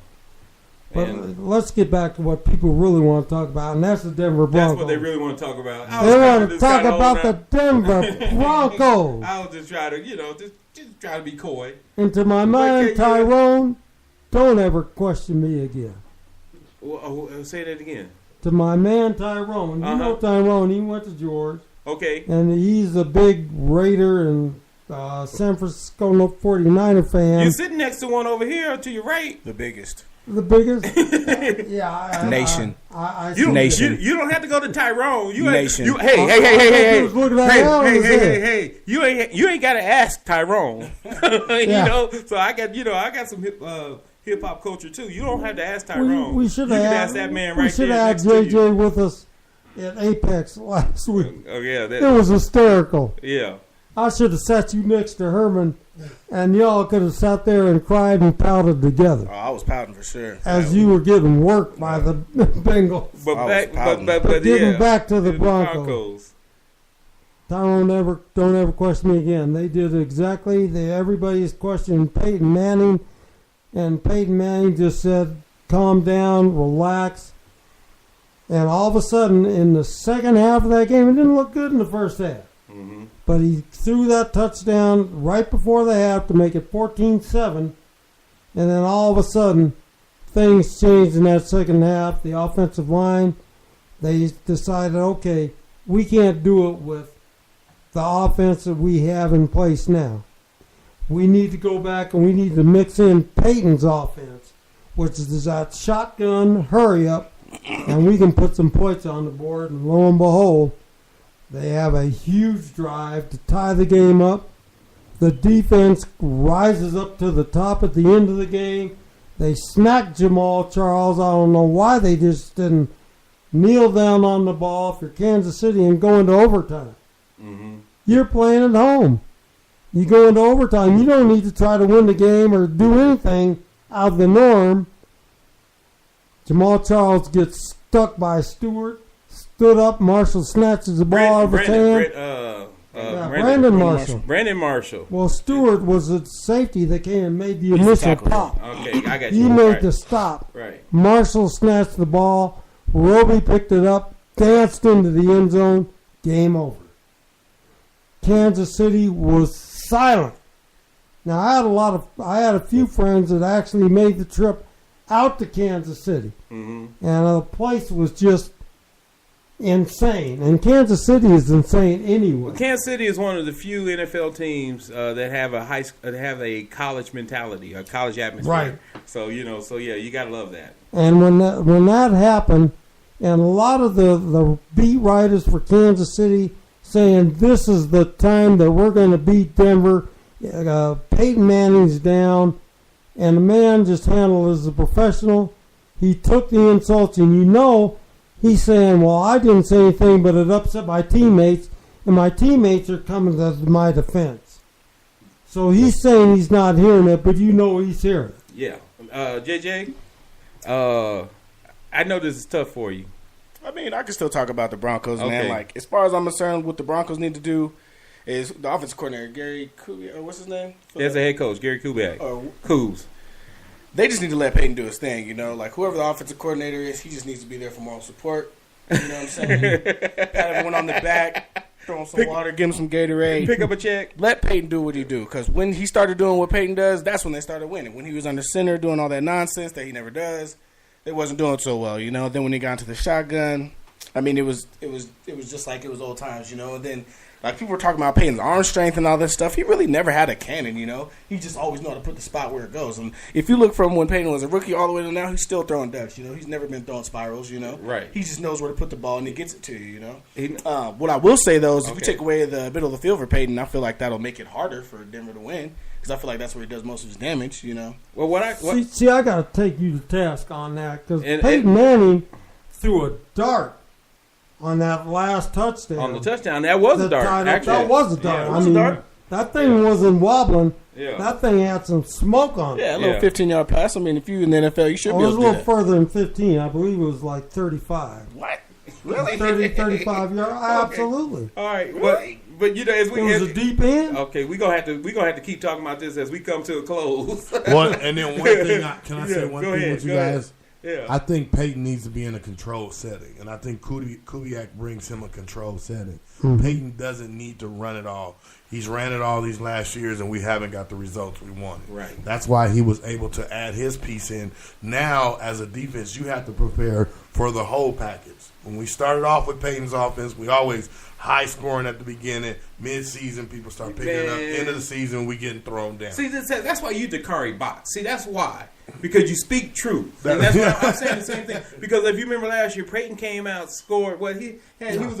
C: But let's get back to what people really want to talk about, and that's the Denver Broncos.
B: That's what they really want to talk about.
C: They want to talk about the Denver Broncos.
B: I was just trying to, just try to be coy.
C: And to my man, Tyrone, don't ever question me again.
B: Well, say that again.
C: To my man, Tyrone. You know Tyrone. He went to George.
B: Okay.
C: And he's a big Raider and San Francisco 49er fan.
B: You're sitting next to one over here to your right.
D: The biggest.
C: The biggest?
D: Nation.
B: Nation. You don't have to go to Tyrone.
D: Nation.
B: Hey. You ain't got to ask Tyrone. So I got some hip hop culture too. You don't have to ask Tyrone.
C: We should have asked
B: that man right there.
C: We should have had JJ with us at Apex last week.
B: Oh yeah,
C: it was hysterical.
B: Yeah.
C: I should have sat you next to Herman, and y'all could have sat there and cried and pouted together.
D: Oh, I was pouting for sure.
C: As you were getting worked by the Bengals.
B: But
C: getting back to the Broncos. Tyrone, don't ever question me again. They did exactly. Everybody's questioning Peyton Manning, and Peyton Manning just said, calm down, relax. And all of a sudden, in the second half of that game, it didn't look good in the first half.
B: Mm-hmm.
C: But he threw that touchdown right before the half to make it 14-7. And then all of a sudden, things changed in that second half. The offensive line, they decided, okay, we can't do it with the offense that we have in place now. We need to go back and we need to mix in Peyton's offense, which is that shotgun, hurry up, and we can put some points on the board. And lo and behold, they have a huge drive to tie the game up. The defense rises up to the top at the end of the game. They smack Jamal Charles. I don't know why they just didn't kneel down on the ball for Kansas City and go into overtime.
B: Mm-hmm.
C: You're playing at home. You go into overtime. You don't need to try to win the game or do anything out of the norm. Jamal Charles gets stuck by Stewart. Stood up. Marshall snatches the ball out of his hand. Brandon Marshall.
B: Brandon Marshall.
C: Well, Stewart was the safety that came and made the initial pop.
B: Okay, I got you.
C: He made the stop.
B: Right.
C: Marshall snatched the ball. Roby picked it up, danced into the end zone. Game over. Kansas City was silent. Now, I had a few friends that actually made the trip out to Kansas City.
B: Mm-hmm.
C: And the place was just insane, and Kansas City is insane anyway.
B: Well, Kansas City is one of the few NFL teams that have a college mentality, a college atmosphere.
C: Right.
B: So you gotta love that.
C: And when that happened, and a lot of the beat writers for Kansas City saying this is the time that we're going to beat Denver. Peyton Manning's down, and the man just handled it as a professional. He took the insults, and he's saying, well, I didn't say anything, but it upset my teammates, and my teammates are coming to my defense. So he's saying he's not hearing it, but you know he's hearing it.
B: Yeah. JJ, I know this is tough for you.
D: I mean, I can still talk about the Broncos, man. Like, as far as I'm concerned, what the Broncos need to do is the offensive coordinator, Gary Kubiak, or what's his name?
B: There's a head coach, Gary Kubiak. Coos.
D: They just need to let Peyton do his thing, you know. Like, whoever the offensive coordinator is, he just needs to be there for moral support. You know what I'm saying? Pat everyone on the back, throw him some water, give him some Gatorade.
B: Pick up a check.
D: Let Peyton do what he do. Because when he started doing what Peyton does, that's when they started winning. When he was under center doing all that nonsense that he never does, they wasn't doing so well, you know. Then when he got into the shotgun, I mean, it was just like it was old times, you know. And then, like, people were talking about Peyton's arm strength and all this stuff. He really never had a cannon, you know. He just always knew how to put the spot where it goes. And if you look from when Peyton was a rookie all the way to now, he's still throwing ducks, you know. He's never been throwing spirals, you know.
B: Right.
D: He just knows where to put the ball, and he gets it to you, you know. What I will say, though, is if you take away the middle of the field for Peyton, I feel like that'll make it harder for Denver to win. Because I feel like that's where he does most of his damage, you know.
B: Well,
C: See, I got to take you to task on that. Because Peyton Manning threw a dart on that last touchdown.
B: On the touchdown, that was a dart.
C: That was a dart. I mean, that thing wasn't wobbling.
B: Yeah.
C: That thing had some smoke on it.
D: Yeah, a little 15-yard pass. I mean, if you're in the NFL, you should be able to do that.
C: It was a little further than 15. I believe it was like 35.
D: What? Really?
C: 30, 35 yards. Absolutely.
B: All right. But you know, as we
C: it was a deep end.
B: Okay, we're gonna have to keep talking about this as we come to a close.
A: And then one thing, can I say one thing with you guys?
B: Yeah.
A: I think Peyton needs to be in a controlled setting, and I think Kubiak brings him a controlled setting. Mm-hmm. Peyton doesn't need to run it all. He's ran it all these last years, and we haven't got the results we wanted.
B: Right.
A: That's why he was able to add his piece in. Now, as a defense, you have to prepare for the whole package. When we started off with Peyton's offense, we always high scoring at the beginning. Mid-season, people start picking it up. End of the season, we getting thrown down.
B: See, that's why you Dakari box. See, that's why. Because you speak truth. And that's why I'm saying the same thing. Because if you remember last year, Peyton came out, scored. Well, he was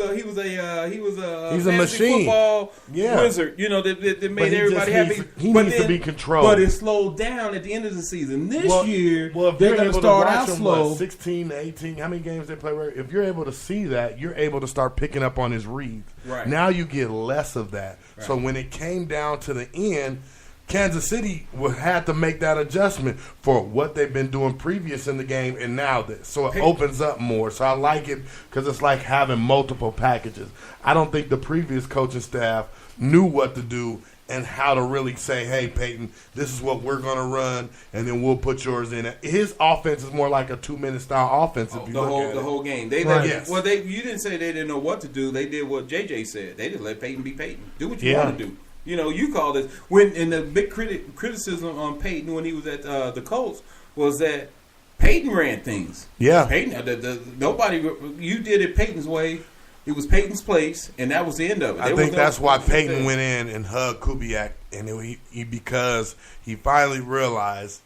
B: a
A: machine
B: football wizard. You know, that made everybody happy.
A: He needs to be controlled.
E: But it slowed down at the end of the season. This year, they're going to start out slow.
A: 16 to 18. How many games they play? If you're able to see that, you're able to start picking up on his reads.
B: Right.
A: Now you get less of that. Right. So when it came down to the end, Kansas City had to make that adjustment for what they've been doing previous in the game and now this. So it opens up more. So I like it because it's like having multiple packages. I don't think the previous coaching staff knew what to do and how to really say, hey, Peyton, this is what we're going to run, and then we'll put yours in. His offense is more like a 2-minute style offense. If you
B: the
A: look at
B: the whole game. You didn't say they didn't know what to do. They did what JJ said. They just let Peyton be Peyton. Do what you want to do. You know, you call this in the big criticism on Peyton when he was at the Colts was that Peyton ran things.
A: Yeah,
B: Peyton. Nobody. You did it Peyton's way. It was Peyton's place, and that was the end of it.
A: I think that's why Peyton went in and hugged Kubiak, and because he finally realized,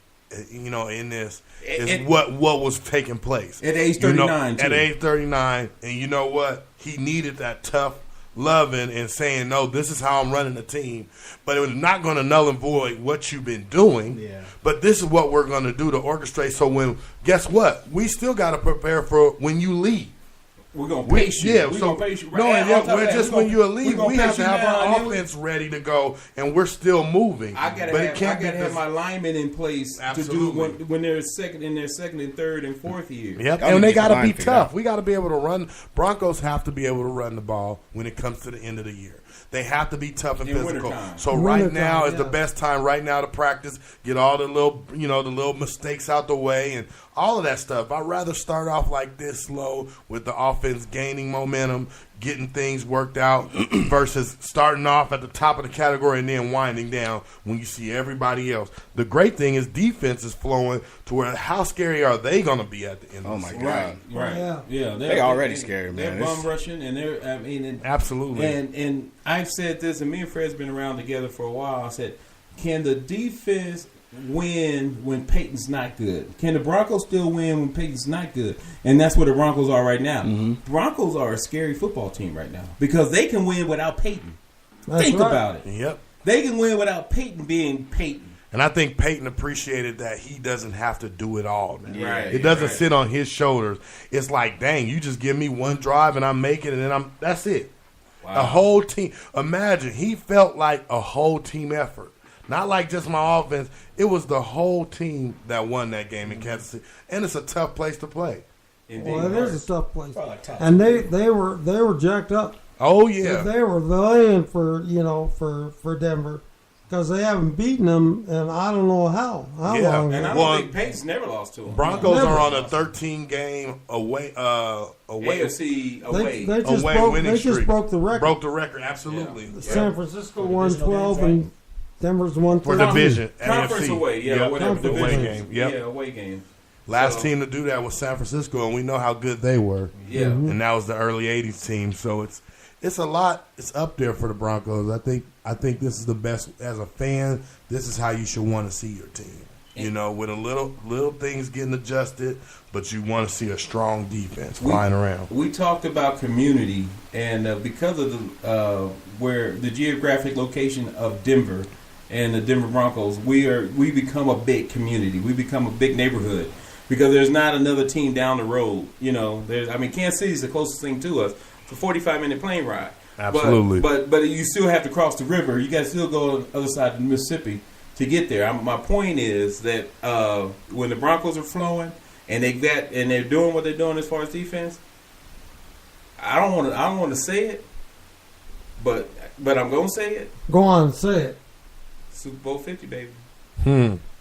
A: you know, in this is what was taking place
B: at age 39.
A: At age 39, and you know what? He needed that tough loving and saying, no, this is how I'm running the team. But it was not going to null and void what you've been doing. Yeah. But this is what we're going to do to orchestrate. So guess what? We still got to prepare for when you leave.
B: We're going to pace you.
A: Yeah, we're going to pace you. When you leave, we have to have our offense ready to go, and we're still moving.
B: I got to have my linemen in place to do when they're in their second and third and fourth year.
A: Yep, and they got to be tough. We got to be able to run. Broncos have to be able to run the ball when it comes to the end of the year. They have to be tough and physical. So right now is the best time right now to practice, get all the little mistakes out the way and all of that stuff. I'd rather start off like this slow with the offense gaining momentum, getting things worked out versus starting off at the top of the category and then winding down when you see everybody else. The great thing is defense is flowing to where how scary are they going to be at the end of the season?
D: God.
B: Right. Yeah.
D: They're already scary, man.
B: They're bum rushing and they're
A: absolutely.
B: And I've said this, and me and Fred's been around together for a while. I said, can the defense win when Peyton's not good? Can the Broncos still win when Peyton's not good? And that's where the Broncos are right now. Mm-hmm. Broncos are a scary football team right now because they can win without Peyton. Think about it.
A: Yep.
B: They can win without Peyton being Peyton.
A: And I think Peyton appreciated that he doesn't have to do it all now.
B: Right.
A: It doesn't sit on his shoulders. It's like, dang, you just give me one drive and I'm making it, and that's it. Wow. A whole team. Imagine, he felt like a whole team effort. Not like just my offense. It was the whole team that won that game in Kansas City. And it's a tough place to play.
C: Indeed. Well, it is a tough place. And they were jacked up.
A: Oh, yeah.
C: They were vying for Denver. Because they haven't beaten them, and I don't know how long.
B: And I don't think Peyton's never lost to them.
A: Broncos are on a 13-game
B: AFC away.
C: They just broke the record.
A: Broke the record, absolutely.
C: Yeah. San Francisco won 12, and Denver's won 13.
A: For division.
B: Conference
A: AFC.
B: away,
A: whatever. Away game. Yep.
B: Yeah, away game.
A: Last team to do that was San Francisco, and we know how good they were.
B: Yeah.
A: And that was the early 80s team, so it's a lot. It's up there for the Broncos. I think this is the best. As a fan, this is how you should want to see your team. You know, with a little things getting adjusted, but you want to see a strong defense flying around.
B: We talked about community, and because of the where the geographic location of Denver and the Denver Broncos, we become a big community. We become a big neighborhood because there's not another team down the road. You know, Kansas City is the closest thing to us. It's a 45-minute plane ride.
A: Absolutely.
B: But you still have to cross the river. You got to still go on the other side of the Mississippi to get there. My point is that when the Broncos are flowing and they're doing what they're doing as far as defense, I don't want to say it, but I'm going to say it.
C: Go on, say it.
B: Super Bowl 50, baby.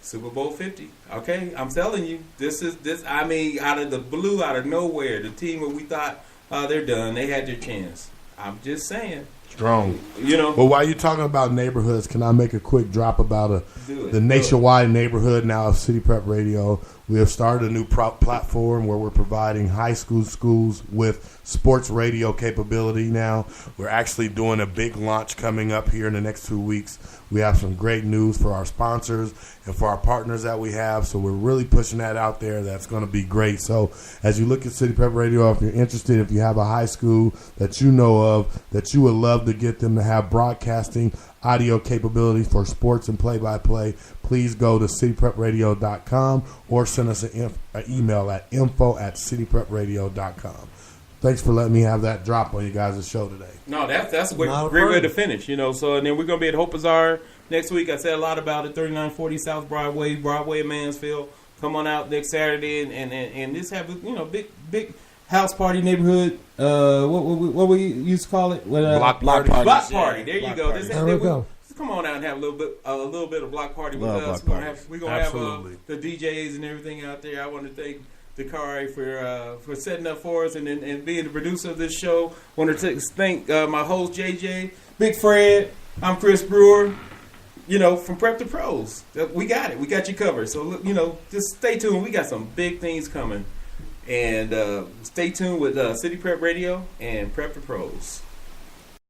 B: Super Bowl 50. Okay, I'm telling you, this. I mean, out of the blue, out of nowhere, the team that we thought they're done, they had their chance. I'm just saying.
A: Strong.
B: You know.
A: But while you're talking about neighborhoods, can I make a quick drop about the nationwide neighborhood now of City Prep Radio? We have started a new platform where we're providing high school schools with sports radio capability now. We're actually doing a big launch coming up here in the next 2 weeks. We have some great news for our sponsors and for our partners that we have. So we're really pushing that out there. That's going to be great. So as you look at City Prep Radio, if you're interested, if you have a high school that you know of, that you would love to get them to have broadcasting audio capability for sports and play-by-play, please go to cityprepradio.com or send us an email at info@cityprepradio.com. Thanks for letting me have that drop on you guys' show today.
B: No, that's a great way to finish, you know. So, and then we're going to be at Hope Bazaar next week. I said a lot about it, 3940 South Broadway in Mansfield. Come on out next Saturday and just have a, big house party neighborhood. What we used to call it?
A: Block party.
B: Block party. There you go.
C: There we go.
B: Come on out and have a little bit of block party with us. We're gonna have the DJs and everything out there. I want to thank Dakari for setting up for us and being the producer of this show. Want to thank my host JJ, Big Fred. I'm Chris Brewer. From Prep to Pros. We got it. We got you covered. So just stay tuned. We got some big things coming. And stay tuned with City Prep Radio and Prep to Pros.